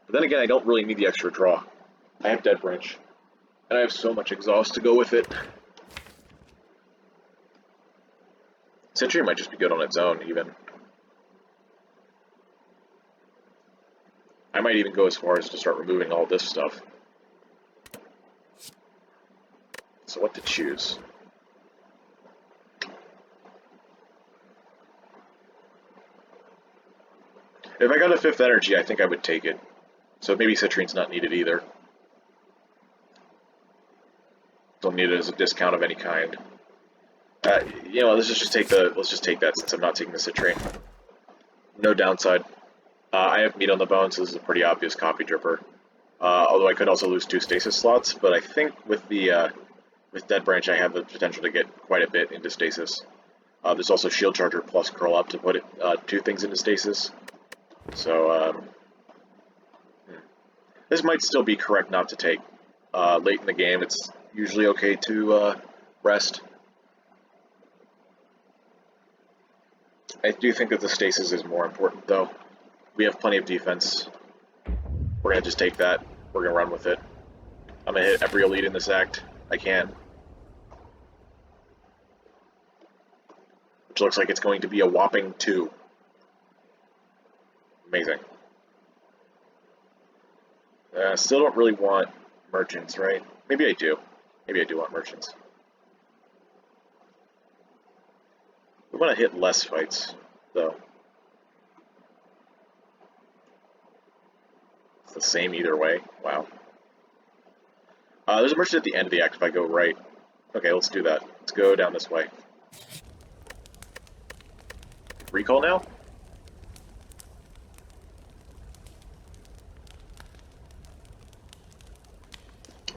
A: But then again, I don't really need the extra draw. I have Dead Branch, and I have so much exhaust to go with it. Citrine might just be good on its own, even. I might even go as far as to start removing all this stuff. So what to choose? If I got a 5th energy, I think I would take it. So maybe Citrine's not needed either. Don't need it as a discount of any kind. You know, let's just take that since I'm not taking the Citrine. No downside. I have meat on the bone, so this is a pretty obvious copy dripper. Although I could also lose 2 stasis slots, but I think with the with Dead Branch I have the potential to get quite a bit into stasis. There's also Shield Charger plus Curl Up to put 2 things into stasis. So this might still be correct not to take. Late in the game, it's usually okay to rest. I do think that the stasis is more important, though. We have plenty of defense. We're going to just take that. We're going to run with it. I'm going to hit every elite in this act I can. Which looks like it's going to be a whopping 2. Amazing. Still don't really want merchants, right? Maybe I do. Maybe I do want merchants. We want to hit less fights, though. It's the same either way. Wow. There's a merchant at the end of the act if I go right. Okay, let's do that. Let's go down this way. Recall now?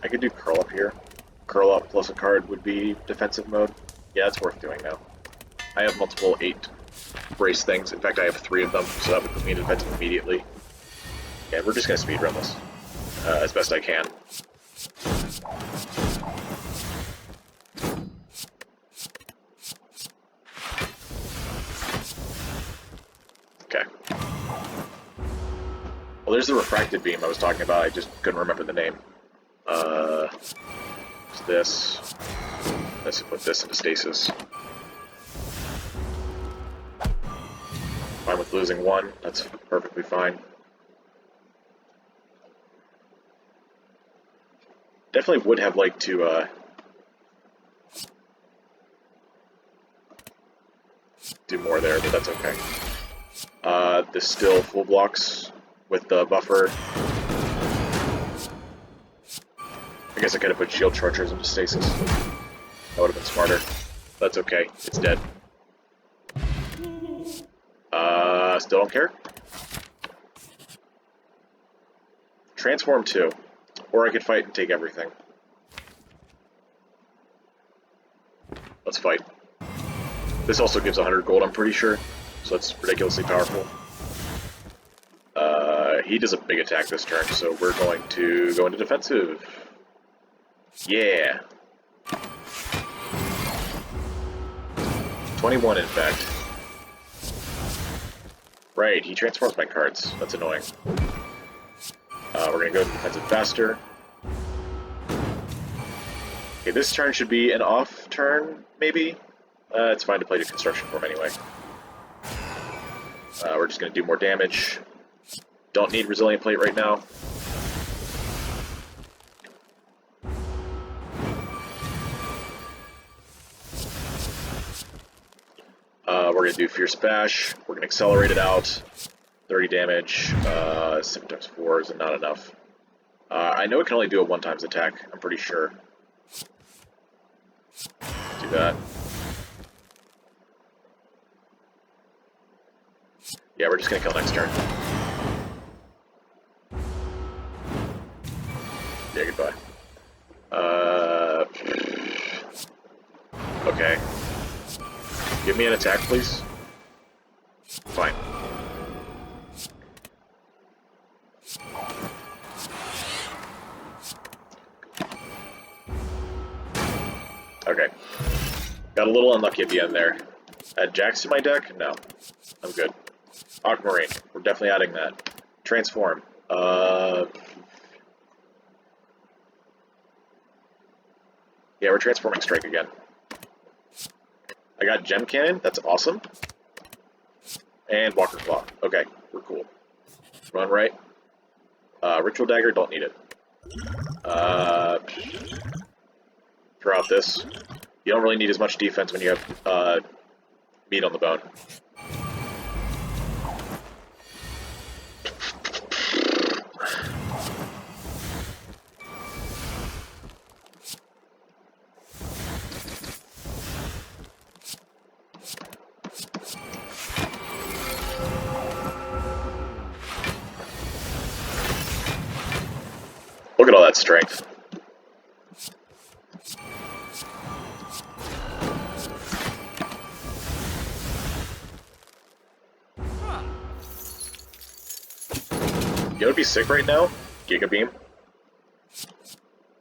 A: I could do Curl Up here. Curl Up plus a card would be defensive mode. Yeah, that's worth doing now. I have multiple 8 brace things. In fact, I have 3 of them, so that would put me in defensive immediately. Yeah, we're just going to speedrun this as best I can. Okay. Well, there's the refracted beam I was talking about. I just couldn't remember the name. It's this. Let's put this into stasis. Fine with losing 1. That's perfectly fine. Definitely would have liked to do more there, but that's okay. This still full blocks with the buffer. I guess I could have put shield chargers into stasis. That would have been smarter. That's okay. It's dead. Still don't care. Transform 2. Or I could fight and take everything. Let's fight. This also gives 100 gold, I'm pretty sure. so that's ridiculously powerful. He does a big attack this turn, so we're going to go into defensive. Yeah. 21, in fact. Right, he transforms my cards. That's annoying. We're going to go to defensive faster. Okay, this turn should be an off turn, maybe? It's fine to play to construction form anyway. We're just going to do more damage. Don't need Resilient Plate right now. We're going to do Fierce Bash. We're going to accelerate it out. 30 damage. 7 times 4 is not enough. I know it can only do a 1 times attack. I'm pretty sure. Do that. Yeah, we're just going to kill next turn. Yeah, goodbye. Okay. Give me an attack, please. Fine. Okay. Got a little unlucky at the end there. Add Jax to my deck? No. I'm good. Aquamarine. We're definitely adding that. Transform. Yeah, we're transforming Strike again. I got Gem Cannon. That's awesome. And Walker Claw. Okay, we're cool. Run right. Ritual Dagger, don't need it. Throw out this. You don't really need as much defense when you have meat on the bone. Look at all that strength. You know what'd be sick right now? Giga Beam.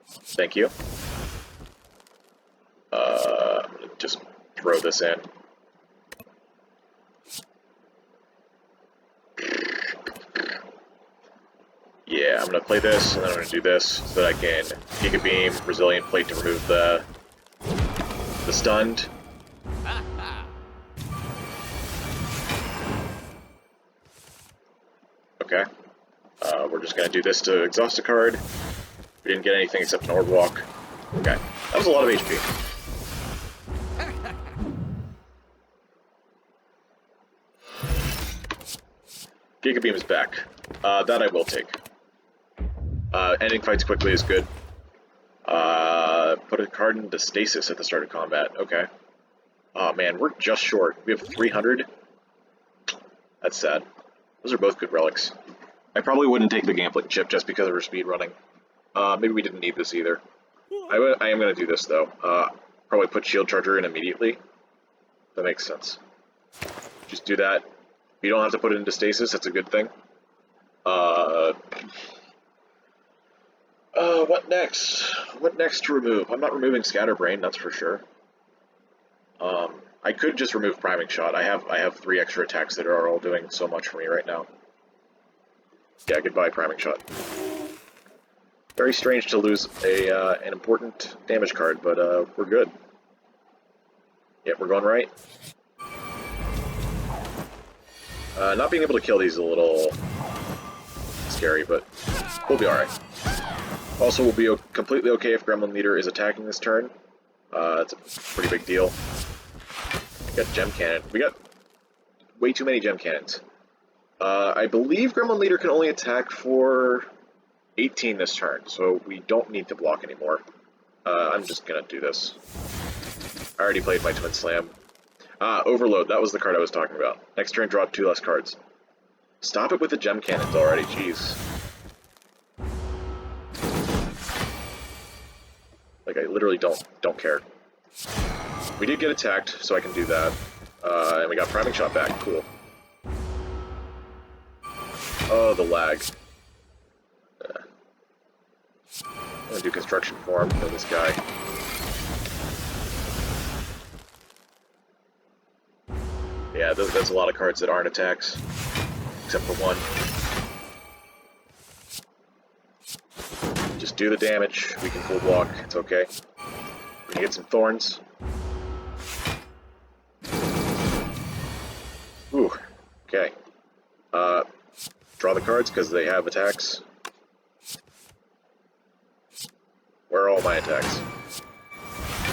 A: Thank you. I'm gonna just throw this in. Yeah, I'm gonna play this, and then I'm gonna do this, so that I can Giga Beam, Resilient Plate to remove the stunned. Okay. We're just gonna do this to exhaust a card. We didn't get anything except an Orb Walk. Okay. That was a lot of HP. Giga Beam is back. That I will take. Ending fights quickly is good. Put a card into stasis at the start of combat. Okay. Oh man, we're just short. We have 300. That's sad. Those are both good relics. I probably wouldn't take the Gambling Chip just because of her speed running. Maybe we didn't need this either. I am going to do this though. Probably put Shield Charger in immediately. That makes sense. Just do that. You don't have to put it into stasis, that's a good thing. What next? What next to remove? I'm not removing Scatterbrain, that's for sure. I could just remove Priming Shot. I have 3 extra attacks that are all doing so much for me right now. Yeah, goodbye Priming Shot. Very strange to lose an important damage card, but we're good. Yeah, we're going right. Not being able to kill these is a little scary, but we'll be alright. Also, we'll be completely okay if Gremlin Leader is attacking this turn. It's a pretty big deal. We got Gem Cannon. We got way too many Gem Cannons. I believe Gremlin Leader can only attack for 18 this turn, so we don't need to block anymore. I'm just gonna do this. I already played my Twin Slam. Overload, that was the card I was talking about. Next turn, draw 2 less cards. Stop it with the Gem Cannons already, jeez. Like, I literally don't care. We did get attacked, so I can do that. And we got Priming Shot back, cool. Oh, the lag. I'm gonna do construction form for this guy. Yeah, that's a lot of cards that aren't attacks, except for one. Just do the damage. We can full block. It's okay. We're gonna get some thorns. Ooh. Okay. Draw the cards because they have attacks. Where are all my attacks?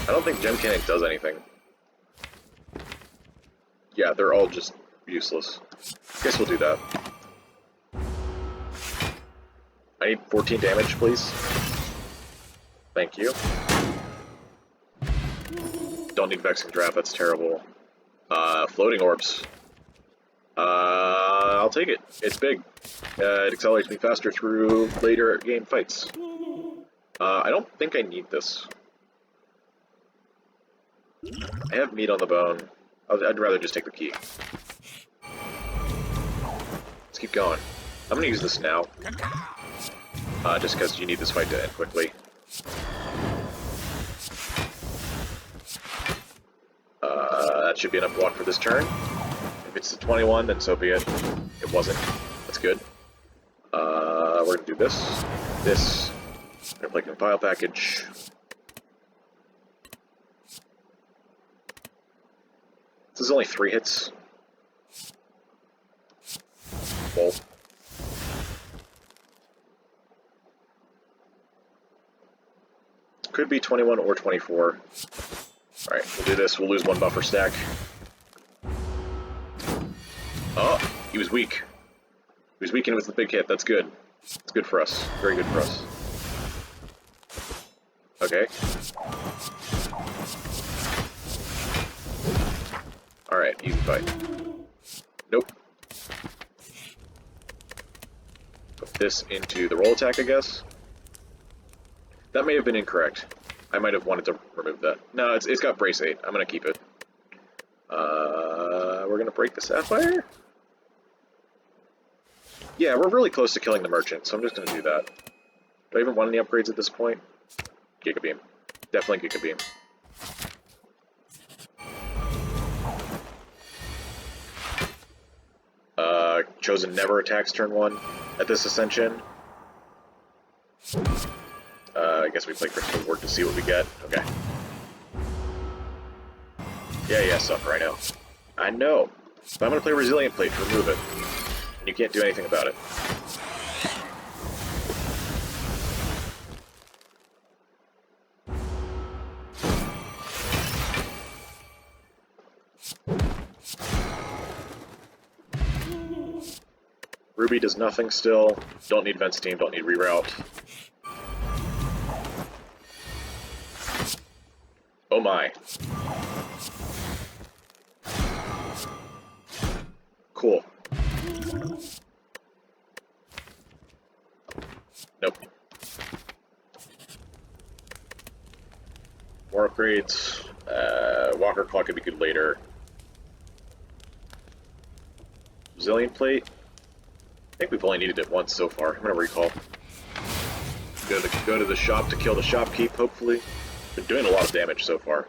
A: I don't think Gem Cannon does anything. Yeah, they're all just useless. Guess we'll do that. I need 14 damage, please. Thank you. Don't need Vexing Draft, that's terrible. Floating Orbs. I'll take it. It's big. It accelerates me faster through later game fights. I don't think I need this. I have meat on the bone. I'd rather just take the key. Let's keep going. I'm gonna use this now. Just because you need this fight to end quickly. That should be enough block for this turn. If it's a 21, then so be it. It wasn't. That's good. We're gonna do this. This. We're gonna play Compile Package. This is only 3 hits. Whoa. Could be 21 or 24. Alright, we'll do this. We'll lose 1 buffer stack. Oh, he was weak. He was weak and it was the big hit. That's good. It's good for us. Very good for us. Okay. Alright, easy fight. Nope. Put this into the roll attack, I guess. That may have been incorrect. I might have wanted to remove that. No, it's got Brace 8. I'm gonna keep it. We're gonna break the Sapphire? Yeah, we're really close to killing the Merchant, so I'm just gonna do that. Do I even want any upgrades at this point? Giga Beam. Definitely Giga Beam. Chosen never attacks turn 1 at this Ascension. I guess we play Crystal Ward to see what we get. Okay. Yeah, suffer, I know. I know. But I'm gonna play Resilient Plate to remove it. And you can't do anything about it. Ruby does nothing still. Don't need Vent Steam, don't need Reroute. Oh my. Cool. Nope. More upgrades. Walker Claw could be good later. Resilient Plate. I think we've only needed it once so far. I'm gonna recall. Go to the shop to kill the shopkeep, hopefully. Been doing a lot of damage so far.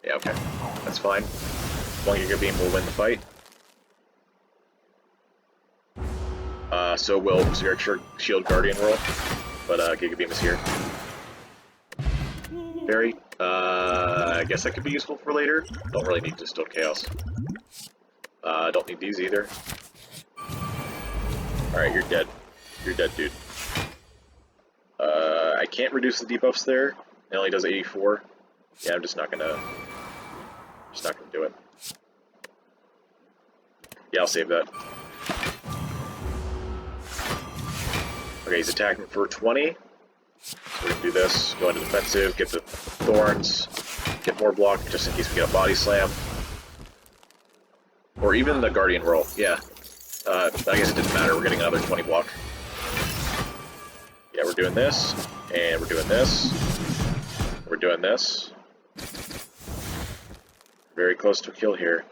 A: Yeah, okay. That's fine. One Giga Beam will win the fight. So will Spirit Shield Guardian roll, but Giga Beam is here. Fairy. I guess that could be useful for later. Don't really need Distilled Chaos. Don't need these either. Alright, you're dead. You're dead, dude. I can't reduce the debuffs there. It only does 84. Yeah, I'm just not gonna do it. Yeah, I'll save that. Okay, he's attacking for 20. So we're gonna do this, go into defensive, get the thorns, get more block just in case we get a body slam. Or even the guardian roll, yeah. I guess it didn't matter, we're getting another 20 block. Yeah, we're doing this, and we're doing this. We're doing this. Very close to a kill here.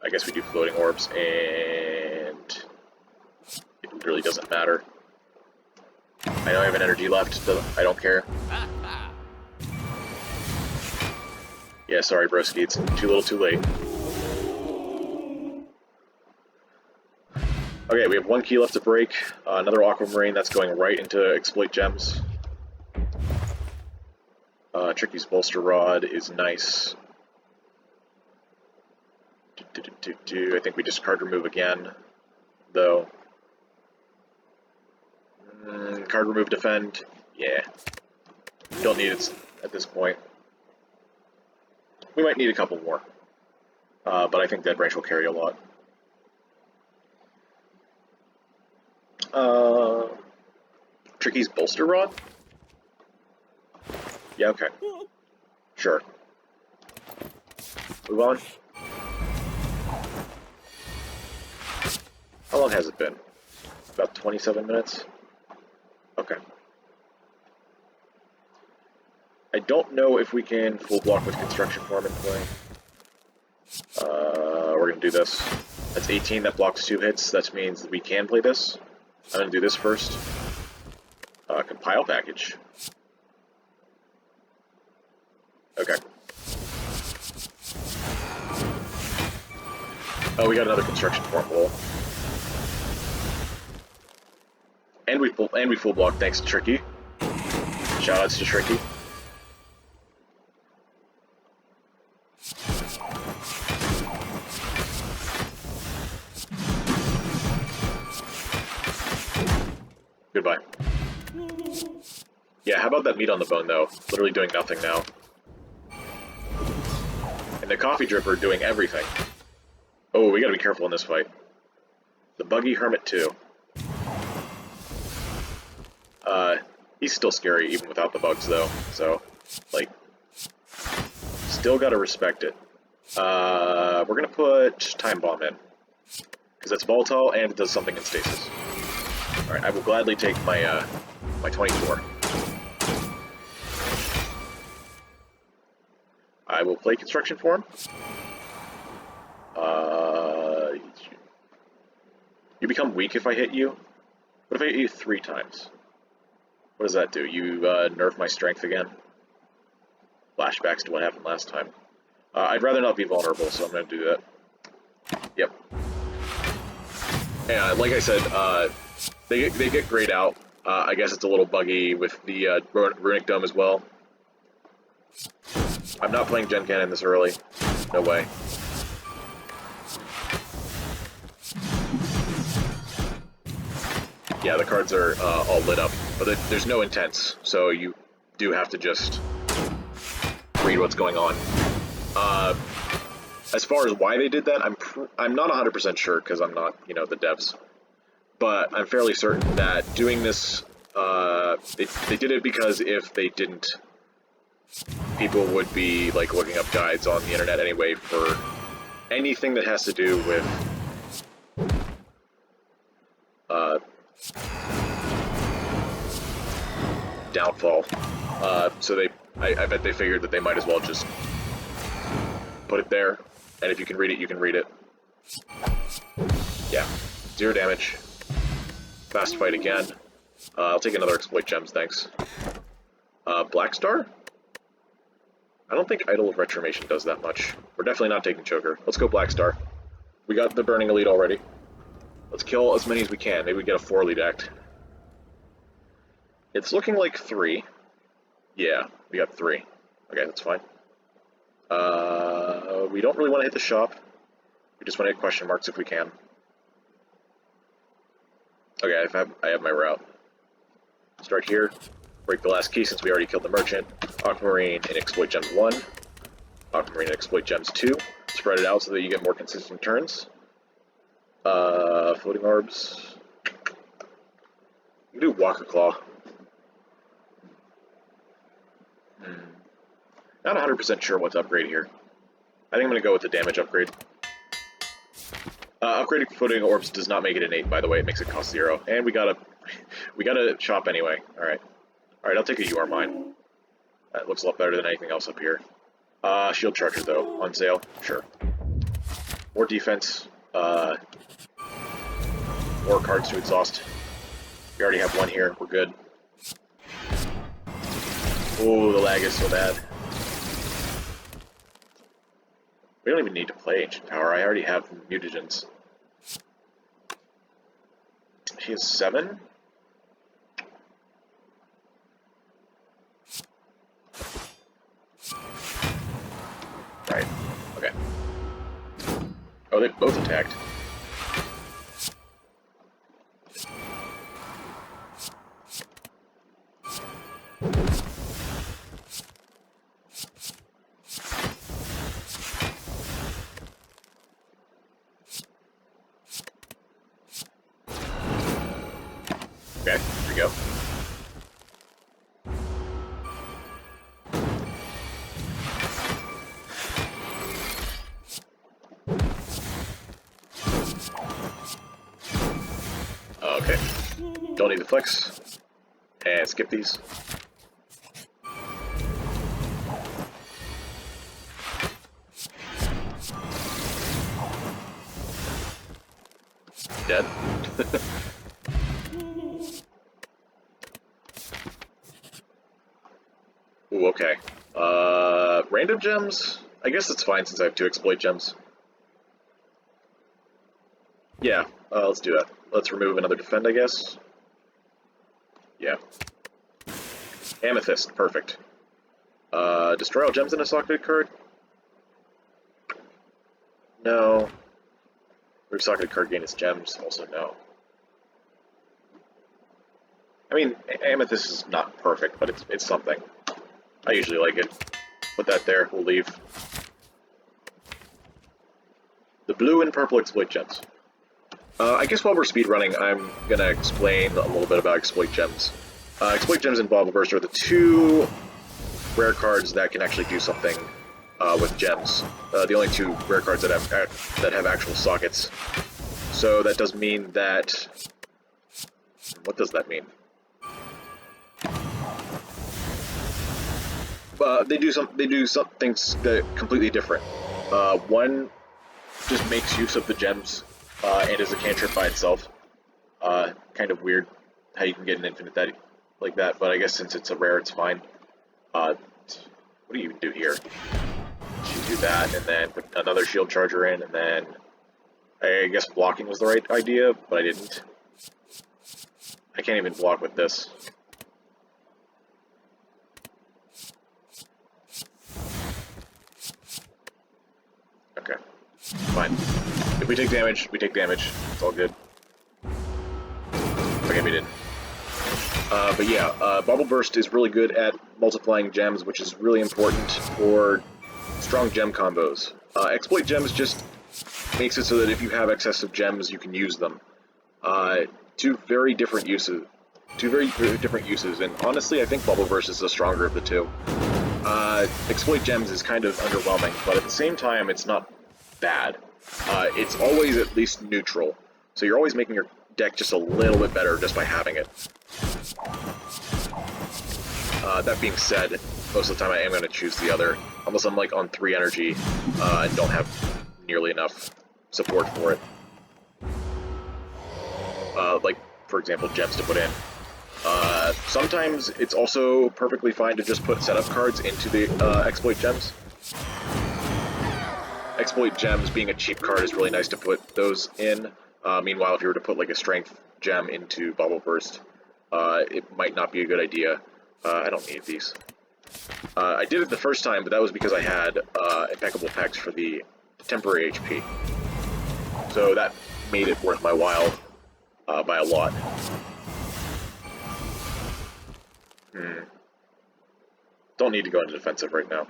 A: I guess we do floating orbs, and it really doesn't matter. I know I have an energy left, but I don't care. Yeah, sorry, broski, it's too little too late. Okay, we have 1 key left to break. Another aquamarine that's going right into exploit gems. Tricky's bolster rod is nice. I think we discard remove again, though. Card remove defend. Yeah. Don't need it at this point. We might need a couple more. But I think Dead Branch will carry a lot. Tricky's bolster rod? Yeah, okay. Sure. Move on. How long has it been? About 27 minutes? Okay. I don't know if we can full block with construction form in play. We're gonna do this. That's 18, that blocks 2 hits. That means that we can play this. I'm gonna do this first. Compile package. Okay. Oh, we got another construction form roll. And we full block thanks to Tricky. Shoutouts to Tricky. Goodbye. Yeah, how about that meat on the bone though? Literally doing nothing now. And the coffee dripper doing everything. Oh, we gotta be careful in this fight. The buggy hermit too. He's still scary even without the bugs though, so, like, still gotta respect it. We're gonna put Time Bomb in, because it's volatile and it does something in stasis. Alright, I will gladly take my, my 24. I will play Construction Form. You become weak if I hit you. What if I hit you 3 times? What does that do? You nerf my strength again? Flashbacks to what happened last time. I'd rather not be vulnerable, so I'm going to do that. Yep. And like I said, they get grayed out. I guess it's a little buggy with the Runic Dome as well. I'm not playing Gen Cannon this early. No way. Yeah, the cards are all lit up, but there's no intents, so you do have to just read what's going on. As far as why they did that, I'm not 100% sure because I'm not, you know, the devs, but I'm fairly certain that doing this, they did it because if they didn't, people would be like looking up guides on the internet anyway for anything that has to do with downfall. So I bet they figured that they might as well just put it there, and if you can read it, you can read it. Yeah, 0 damage. Fast fight again. I'll take another exploit gems, thanks. Black Star? I don't think Idol of Retromation does that much. We're definitely not taking Choker. Let's go Black Star. We got the Burning Elite already. Let's kill as many as we can. Maybe we get a 4 Elite Act. It's looking like 3. Yeah, we got 3. Okay, that's fine. We don't really want to hit the shop. We just want to hit question marks if we can. Okay, I have my route. Start here. Break the last key since we already killed the merchant. Aquamarine and Exploit Gems 1. Aquamarine and Exploit Gems 2. Spread it out so that you get more consistent turns. Floating orbs. You can do Walker Claw. Not 100% sure what to upgrade here. I think I'm going to go with the damage upgrade. Upgrading floating orbs does not make it an 8, by the way. It makes it cost 0. And we got a shop anyway. Alright. Alright, I'll take a You Are Mine. That looks a lot better than anything else up here. Shield Charger, though. On sale? Sure. More defense. More cards to exhaust. We already have one here. We're good. Oh, the lag is so bad. We don't even need to play Ancient Power. I already have mutagens. He has 7? Right. Okay. Oh, they both attacked. Okay, here we go. Okay. Don't need the flex. And skip these. Dead. Ooh, okay. Random gems? I guess it's fine since I have 2 exploit gems. Yeah, let's do that. Let's remove another defend, I guess. Yeah. Amethyst, perfect. Destroy all gems in a socketed card? No. Remove socketed card, gain its gems, also no. I mean, Amethyst is not perfect, but it's something. I usually like it. Put that there, we'll leave. The blue and purple exploit gems. I guess while we're speedrunning, I'm gonna explain a little bit about exploit gems. Exploit gems and Bauble Burst are the 2 rare cards that can actually do something with gems. The only 2 rare cards that have actual sockets. So that does mean that... What does that mean? They do some things that are completely different. One just makes use of the gems and is a cantrip by itself. Kind of weird how you can get an infinite that like that, but I guess since it's a rare, it's fine. What do you even do here? You do that, and then put another shield charger in, and then I guess blocking was the right idea, but I didn't. I can't even block with this. Okay, fine. If we take damage, we take damage. It's all good. Okay, we didn't. But yeah, Bauble Burst is really good at multiplying gems, which is really important for strong gem combos. Exploit gems just makes it so that if you have excessive gems, you can use them. Two very different uses, and honestly, I think Bauble Burst is the stronger of the 2. Exploit gems is kind of underwhelming, but at the same time, it's not bad. It's always at least neutral, so you're always making your deck just a little bit better just by having it. That being said, most of the time I am going to choose the other, unless I'm like on 3 energy and don't have nearly enough support for it. Like, for example, gems to put in. Sometimes it's also perfectly fine to just put setup cards into the exploit gems. Exploit gems being a cheap card is really nice to put those in. Meanwhile, if you were to put like a strength gem into Bauble Burst, it might not be a good idea. I don't need these. I did it the first time, but that was because I had impeccable packs for the temporary HP. So that made it worth my while by a lot. Don't need to go into defensive right now.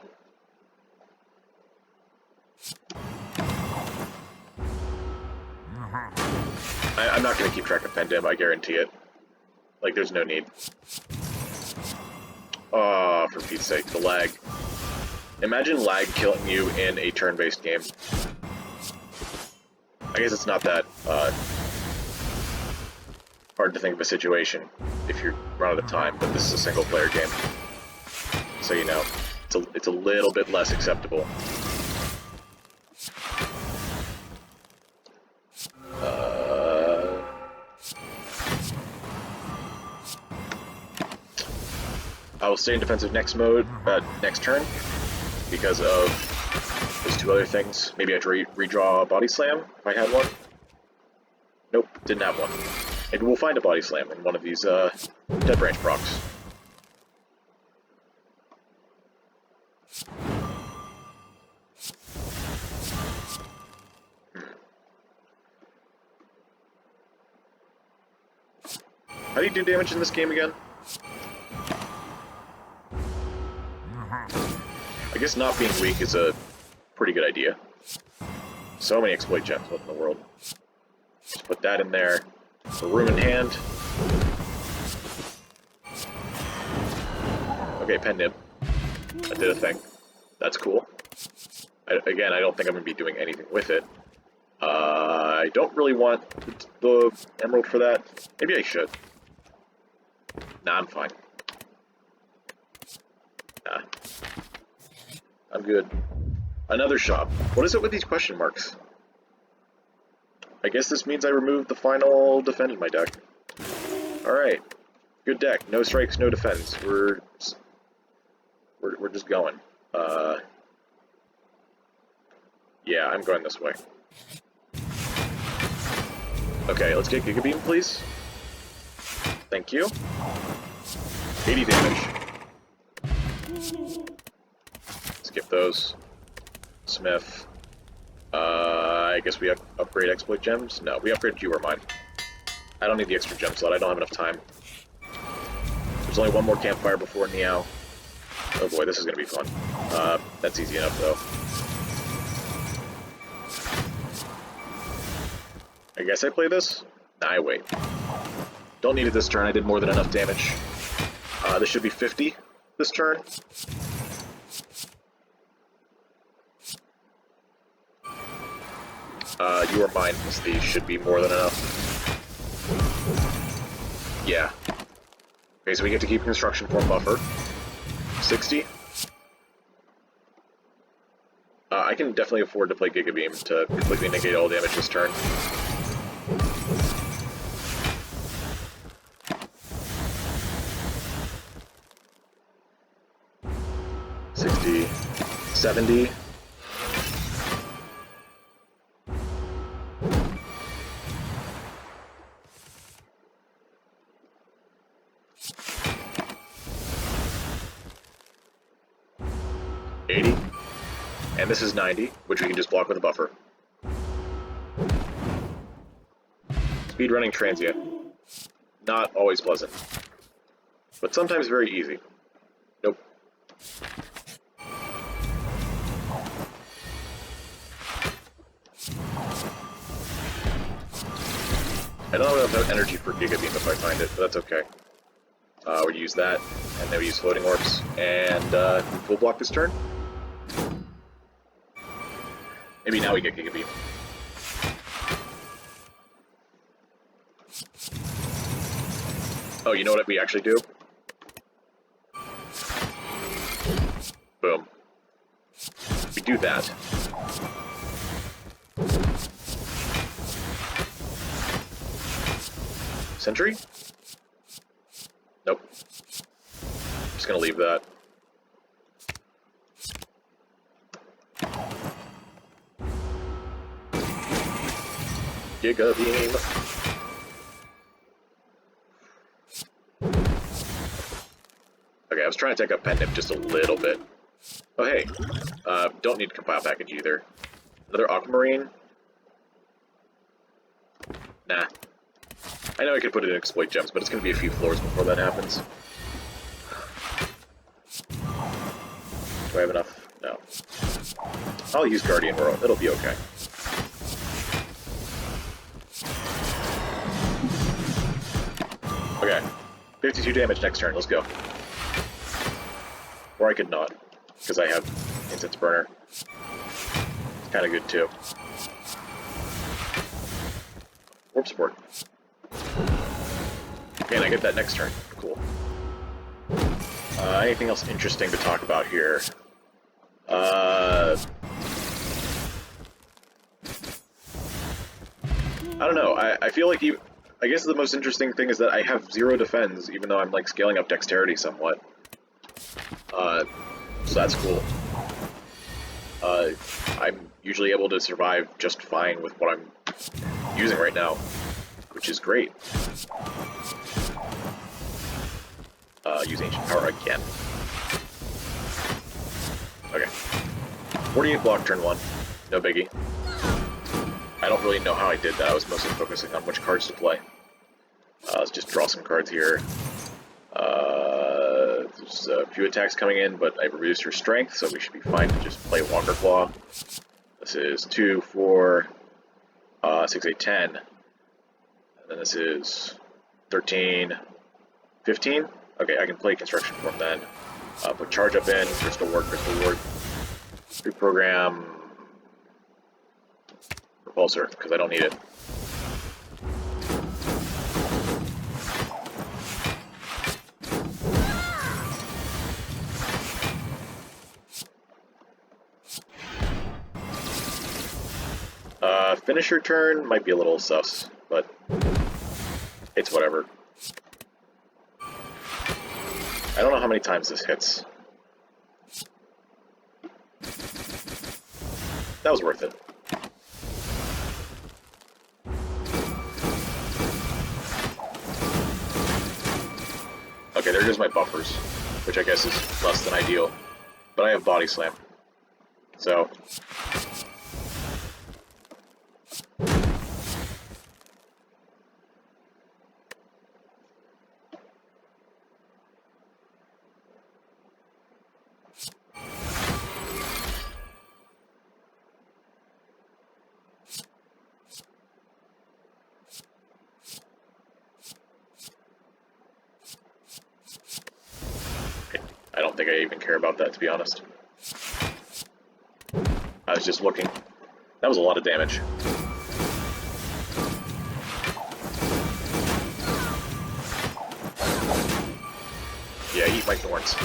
A: I'm not going to keep track of Pendim, I guarantee it. Like, there's no need. Oh, for Pete's sake, the lag. Imagine lag killing you in a turn-based game. I guess it's not that hard to think of a situation. if you run out of time, but this is a single-player game. So you know, it's a little bit less acceptable. I will stay in defensive next turn, because of those two other things. Maybe I have to redraw a body slam if I had one. Nope, didn't have one. Maybe we'll find a body slam in one of these dead branch procs. How do you do damage in this game again? I guess not being weak is a pretty good idea. So many exploit gems left in the world. Just put that in there. A room in hand. Okay, pen nib. That did a thing. That's cool. Again, I don't think I'm going to be doing anything with it. I don't really want the emerald for that. Maybe I should. Nah, I'm fine. Nah. I'm good. Another shop. What is it with these question marks? I guess this means I removed the final defend in my deck. Alright. Good deck. No strikes, no defense. We're just going. Yeah, I'm going this way. Okay, let's get Giga Beam, please. Thank you. 80 damage. Skip those. Smith. I guess we upgrade exploit gems? No, we upgrade you or mine. I don't need the extra gem slot, I don't have enough time. There's only one more campfire before Niao. Oh boy, this is gonna be fun. That's easy enough though. I guess I play this? Nah, I wait. Don't need it this turn, I did more than enough damage. This should be 50 this turn. You or mine, these should be more than enough. Yeah. Okay, so we get to keep construction form buffer. 60. I can definitely afford to play Giga Beam to completely negate all damage this turn. $60, $70. $80. And this is 90, which we can just block with a buffer. Speedrunning transient. Not always pleasant. But sometimes very easy. Nope. I don't have enough energy for Giga Beam if I find it, but that's okay. We'll use that, and then we use floating orbs, and we'll block this turn. Maybe now we get Giga Beam. Oh, you know what we actually do? Boom. We do that. Sentry? Nope. Just gonna leave that. Giga Beam. Okay, I was trying to take up pen nib just a little bit. Oh hey, don't need to compile package either. Another aquamarine? Nah. I know I could put it in exploit gems, but it's gonna be a few floors before that happens. Do I have enough? No. I'll use Guardian World, it'll be okay. Okay, 52 damage next turn, let's go. Or I could not, because I have Incense Burner. It's kind of good too. Warp Support. Okay, and I get that next turn. Cool. Anything else interesting to talk about here? I don't know. I feel like I guess the most interesting thing is that I have 0 defense, even though I'm like scaling up dexterity somewhat. So that's cool. I'm usually able to survive just fine with what I'm using right now, which is great. Use Ancient Power again. Okay. 48 block turn 1. No biggie. I don't really know how I did that. I was mostly focusing on which cards to play. Let's just draw some cards here. There's a few attacks coming in, but I reduced her strength, so we should be fine to just play Walker Claw. This is 2, 4, 6, 8, 10. And then this is 13, 15. Okay, I can play Construction Form then. Put Charge Up in, Crystal Ward, reprogram Repulsor, because I don't need it. Finisher turn might be a little sus, but it's whatever. I don't know how many times this hits. That was worth it. Okay, there goes my buffers, which I guess is less than ideal. But I have Body Slam. So... I don't think I even care about that, to be honest. I was just looking. That was a lot of damage. Yeah, eat my thorns.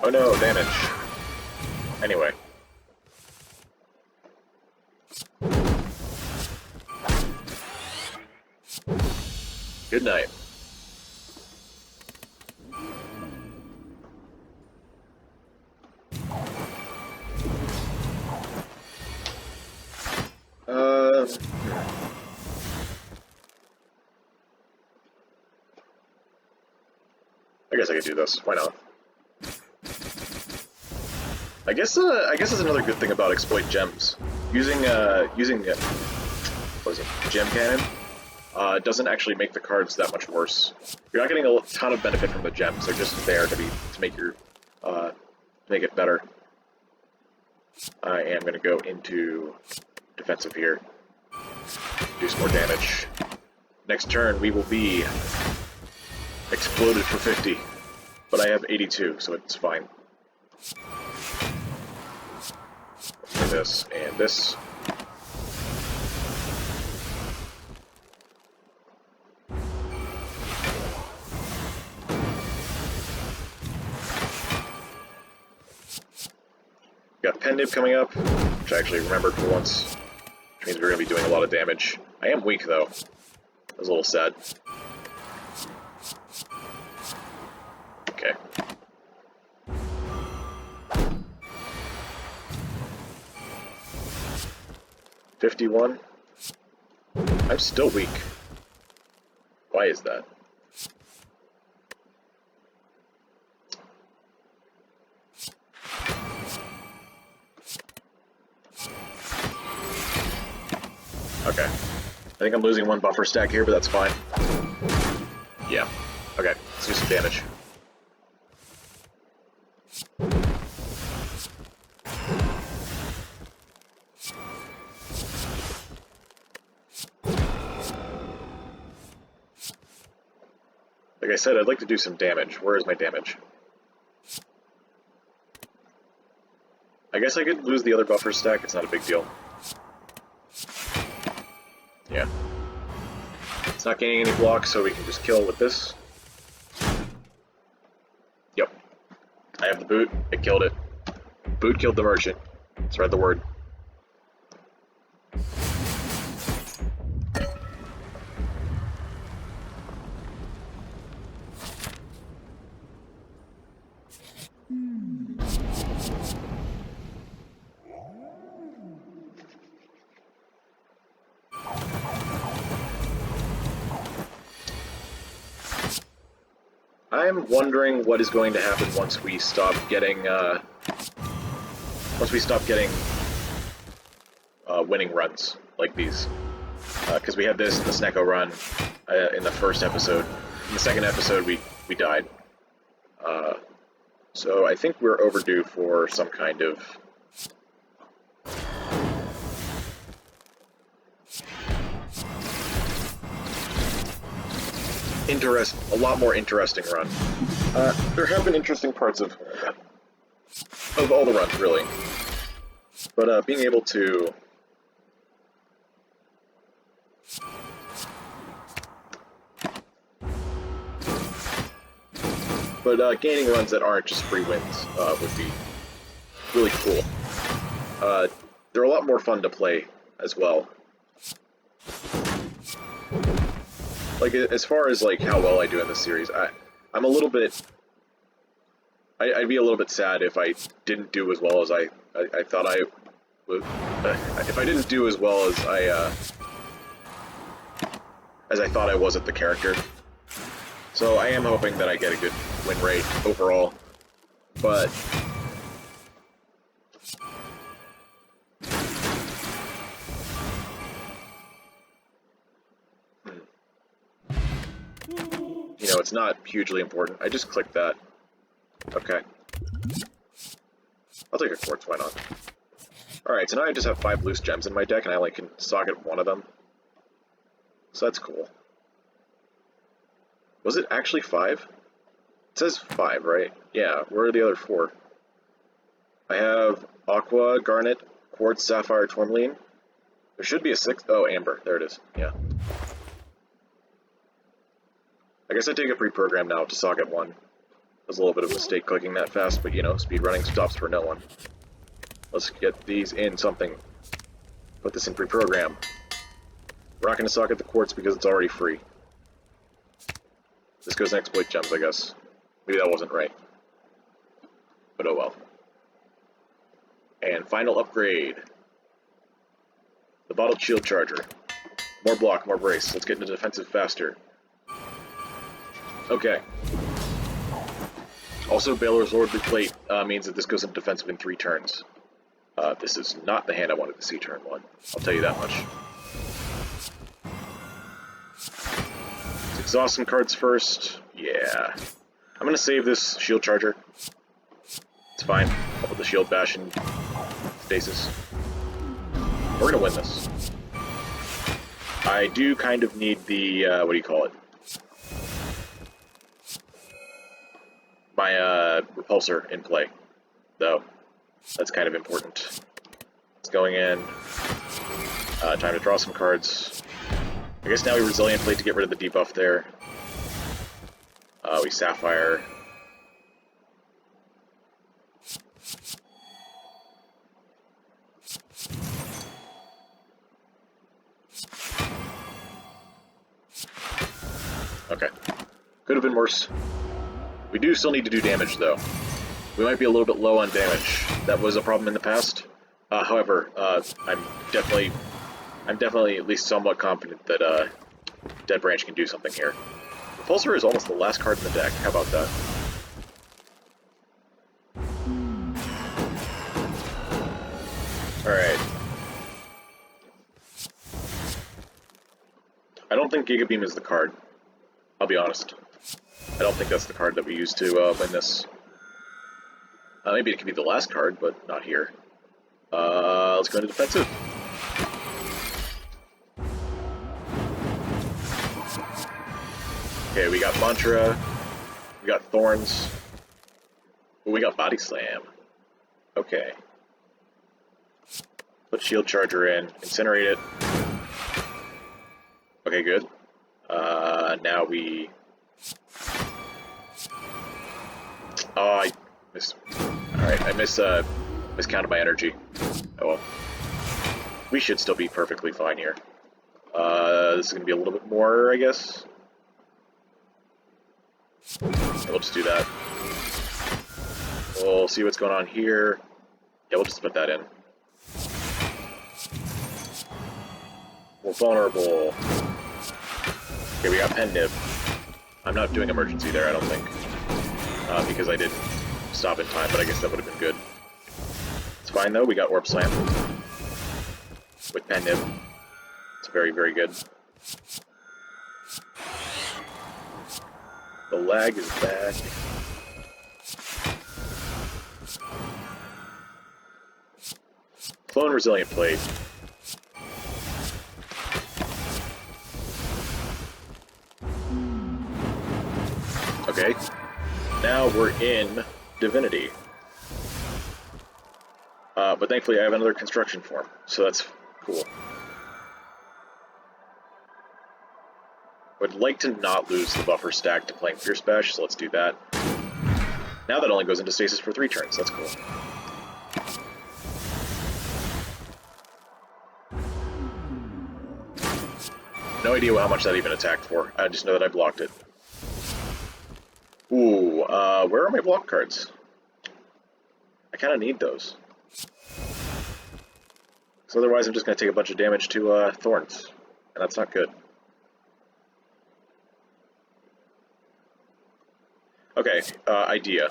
A: Oh no, damage. Anyway. Good night. I guess I could do this. Why not? I guess that's another good thing about exploit gems. Using what is it, gem cannon, doesn't actually make the cards that much worse. You're not getting a ton of benefit from the gems. They're just there to make your make it better. I am going to go into defensive here. Do some more damage. Next turn we will be exploded for 50, but I have 82, so it's fine. This and this. Got Pendib coming up, which I actually remembered for once, which means we're going to be doing a lot of damage. I am weak, though. I was a little sad. Okay. $51. I'm still weak. Why Why is that? Okay. I think I'm losing one buffer stack here, but that's fine. Yeah. Okay, let's do some damage. Like I said, I'd like to do some damage. Where is my damage? I guess I could lose the other buffer stack, it's not a big deal. Yeah. It's not gaining any blocks, so we can just kill with this. Yep. I have the boot, it killed it. Boot killed the merchant. Spread the word. I'm wondering what is going to happen once we stop getting winning runs like these. Because we had this in the Snecko run in the first episode. In the second episode, we died. So I think we're overdue for some kind of a lot more interesting run. There have been interesting parts of all the runs, really. But being able to gaining runs that aren't just free wins would be really cool. They're a lot more fun to play as well. Like, as far as, like, how well I do in this series, I'm a little bit... I'd be a little bit sad if I didn't do as well as I thought I would... if I didn't do as well as I thought I was at the character. So I am hoping that I get a good win rate overall, but... You know, it's not hugely important. I just clicked that. Okay. I'll take a quartz, why not? Alright, so now I just have 5 loose gems in my deck, and I can socket one of them. So that's cool. Was it actually 5? It says 5, right? Yeah, where are the other 4? I have Aqua, Garnet, Quartz, Sapphire, Tourmaline. There should be a 6th. Oh, Amber. There it is. Yeah. I guess I take a pre-program now to socket 1. It was a little bit of a mistake clicking that fast, but you know, speedrunning stops for no one. Let's get these in something. Put this in pre-program. We're not going to socket the quartz because it's already free. This goes in exploit gems, I guess. Maybe that wasn't right. But oh well. And final upgrade. The bottled shield charger. More block, more brace. Let's get into defensive faster. Okay. Also, Baylor's Lordly Plate means that this goes into defensive in 3 turns. This is not the hand I wanted to see turn 1. I'll tell you that much. Let's exhaust some cards first. Yeah. I'm gonna save this shield charger. It's fine. I'll put the shield bash in stasis. We're gonna win this. I do kind of need the, what do you call it? My, repulsor in play, though. That's kind of important. It's going in. Time to draw some cards. I guess now we Resilient Plate to get rid of the debuff there. We Sapphire. Okay. Could have been worse. We do still need to do damage, though. We might be a little bit low on damage. That was a problem in the past. However, I'm definitely at least somewhat confident that Dead Branch can do something here. Repulsor is almost the last card in the deck. How about that? Alright. I don't think Giga Beam is the card. I'll be honest. I don't think that's the card that we use to win this. Maybe it could be the last card, but not here. Let's go into defensive. Okay, we got Mantra, we got Thorns, ooh, we got Body Slam. Okay. Put Shield Charger in, Incinerate it. Okay, good. Now we... Oh, I missed... Alright, I miscounted my energy. Oh well. We should still be perfectly fine here. This is gonna be a little bit more, I guess. We'll just do that. We'll see what's going on here. Yeah, we'll just put that in. We're vulnerable. Okay, we got Pen Nib. I'm not doing emergency there, I don't think. Because I didn't stop in time, but I guess that would have been good. It's fine though, we got Orb Slam. With Pen Nib. It's very, very good. The lag is back. Clone Resilient Plate. Okay. Now we're in Divinity. But thankfully I have another construction form, so that's cool. Would like to not lose the buffer stack to playing Fierce Bash, so let's do that. Now that only goes into stasis for 3 turns, that's cool. No idea how much that even attacked for, I just know that I blocked it. Ooh, where are my block cards? I kinda need those. So otherwise I'm just gonna take a bunch of damage to Thorns, and that's not good. Okay, idea.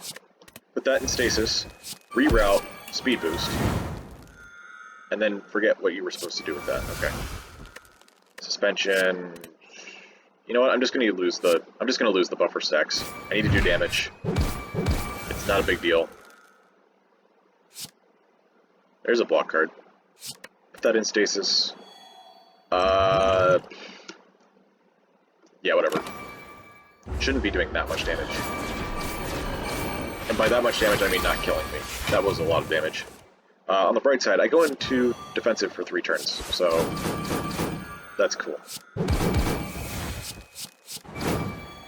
A: Put that in stasis, reroute, speed boost, and then forget what you were supposed to do with that. Okay. Suspension. You know what? I'm just gonna lose the buffer stacks. I need to do damage. It's not a big deal. There's a block card. Put that in stasis. Yeah, whatever. Shouldn't be doing that much damage. And by that much damage, I mean not killing me. That was a lot of damage. On the bright side, I go into defensive for 3 turns, so that's cool.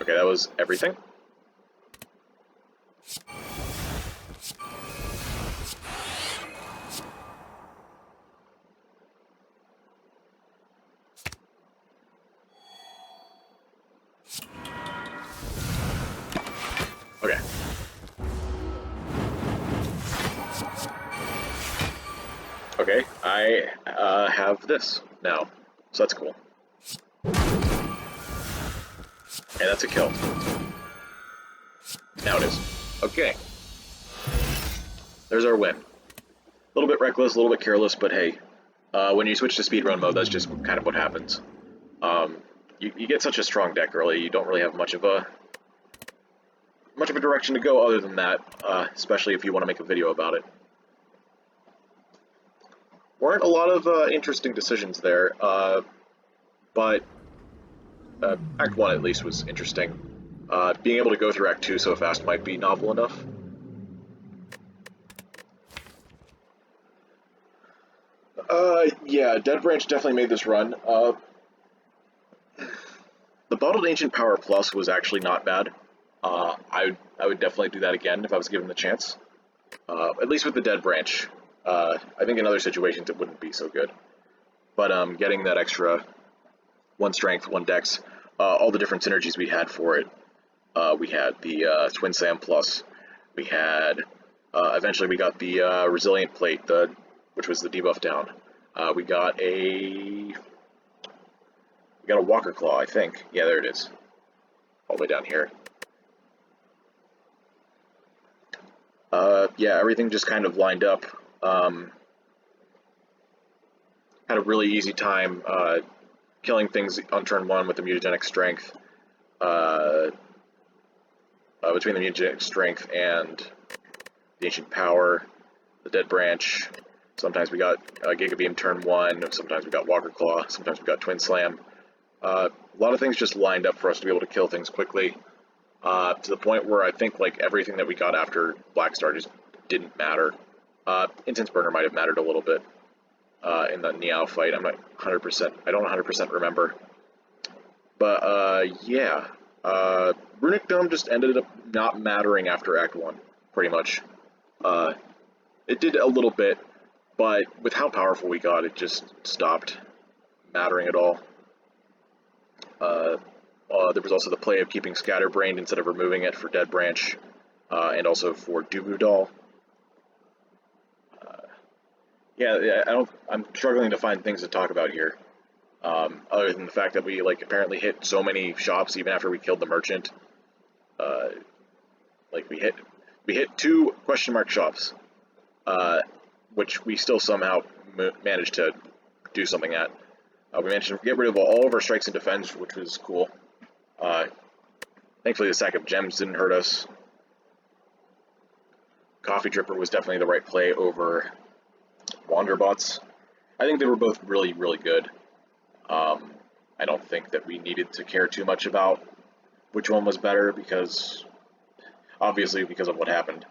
A: Okay, that was everything. Okay. Okay, I have this now, so that's cool. And that's a kill. Now it is. Okay. There's our win. A little bit reckless, a little bit careless, but hey, when you switch to speedrun mode, that's just kind of what happens. You get such a strong deck early, you don't really have much of a direction to go other than that, especially if you want to make a video about it. Weren't a lot of interesting decisions there, but Act 1 at least was interesting. Being able to go through Act 2 so fast might be novel enough. Yeah, Dead Branch definitely made this run. The Bottled Ancient Power Plus was actually not bad. I would definitely do that again if I was given the chance. At least with the Dead Branch. I think in other situations it wouldn't be so good. But getting that extra 1 strength, 1 dex, all the different synergies we had for it. We had the Twin Sam Plus. We had, eventually we got the Resilient Plate, which was the debuff down. We got a We got a Walker Claw, I think. Yeah, there it is. All the way down here. Yeah, everything just kind of lined up. Had a really easy time killing things on turn 1 with the mutagenic strength. Between the mutagenic strength and the ancient power, the dead branch. Sometimes we got Giga Beam turn 1, sometimes we got Walker Claw, sometimes we got Twin Slam. A lot of things just lined up for us to be able to kill things quickly, to the point where I think like everything that we got after Black Star just didn't matter. Incense Burner might have mattered a little bit in the Niao fight. I'm not 100%. I don't 100% remember. But yeah, Runic Dome just ended up not mattering after Act 1, pretty much. It did a little bit, but with how powerful we got, it just stopped mattering at all. There was also the play of keeping Scatterbrained instead of removing it for Dead Branch, and also for Dubu Doll. Yeah, I'm struggling to find things to talk about here, other than the fact that we apparently hit so many shops even after we killed the merchant. We hit 2 question mark shops, which we still somehow managed to do something at. We managed to get rid of all of our strikes and defense, which was cool. Thankfully, the sack of gems didn't hurt us. Coffee Dripper was definitely the right play over Wanderbots. I think they were both really, really good. I don't think that we needed to care too much about which one was better because, obviously, because of what happened.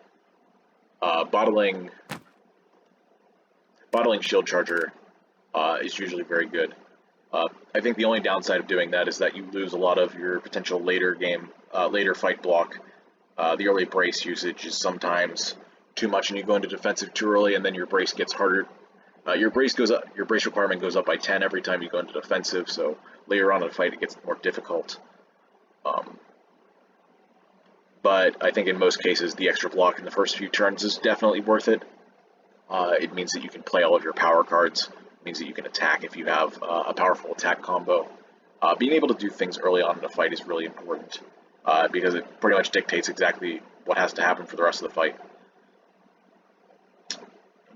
A: Bottling Shield Charger is usually very good. I think the only downside of doing that is that you lose a lot of your potential later fight block. The early brace usage is sometimes too much, and you go into defensive too early, and then your brace gets harder. Your brace requirement goes up by 10 every time you go into defensive. So later on in the fight, it gets more difficult. But I think in most cases, the extra block in the first few turns is definitely worth it. It means that you can play all of your power cards. It means that you can attack if you have a powerful attack combo. Being able to do things early on in the fight is really important because it pretty much dictates exactly what has to happen for the rest of the fight.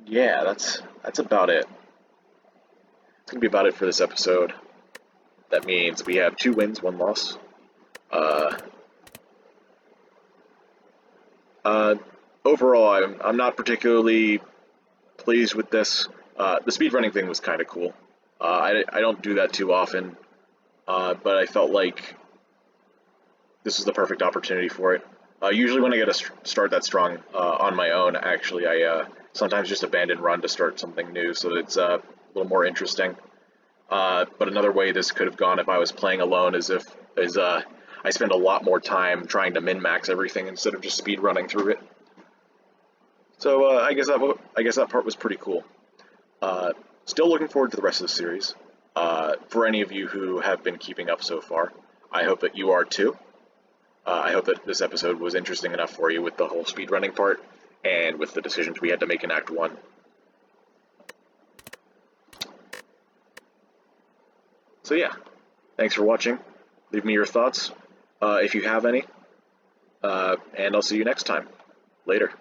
A: Yeah, that's about it. It's going to be about it for this episode. That means we have 2 wins, 1 loss. Overall, I'm not particularly pleased with this. The speedrunning thing was kind of cool. I don't do that too often, but I felt like this was the perfect opportunity for it. Usually when I get a start that strong on my own, actually, I sometimes just abandon run to start something new, so that it's a little more interesting. But another way this could have gone if I was playing alone is I spend a lot more time trying to min-max everything instead of just speed running through it. So I guess that part was pretty cool. Still looking forward to the rest of the series. For any of you who have been keeping up so far, I hope that you are too. I hope that this episode was interesting enough for you with the whole speedrunning part and with the decisions we had to make in Act 1. So yeah, thanks for watching. Leave me your thoughts if you have any, and I'll see you next time. Later.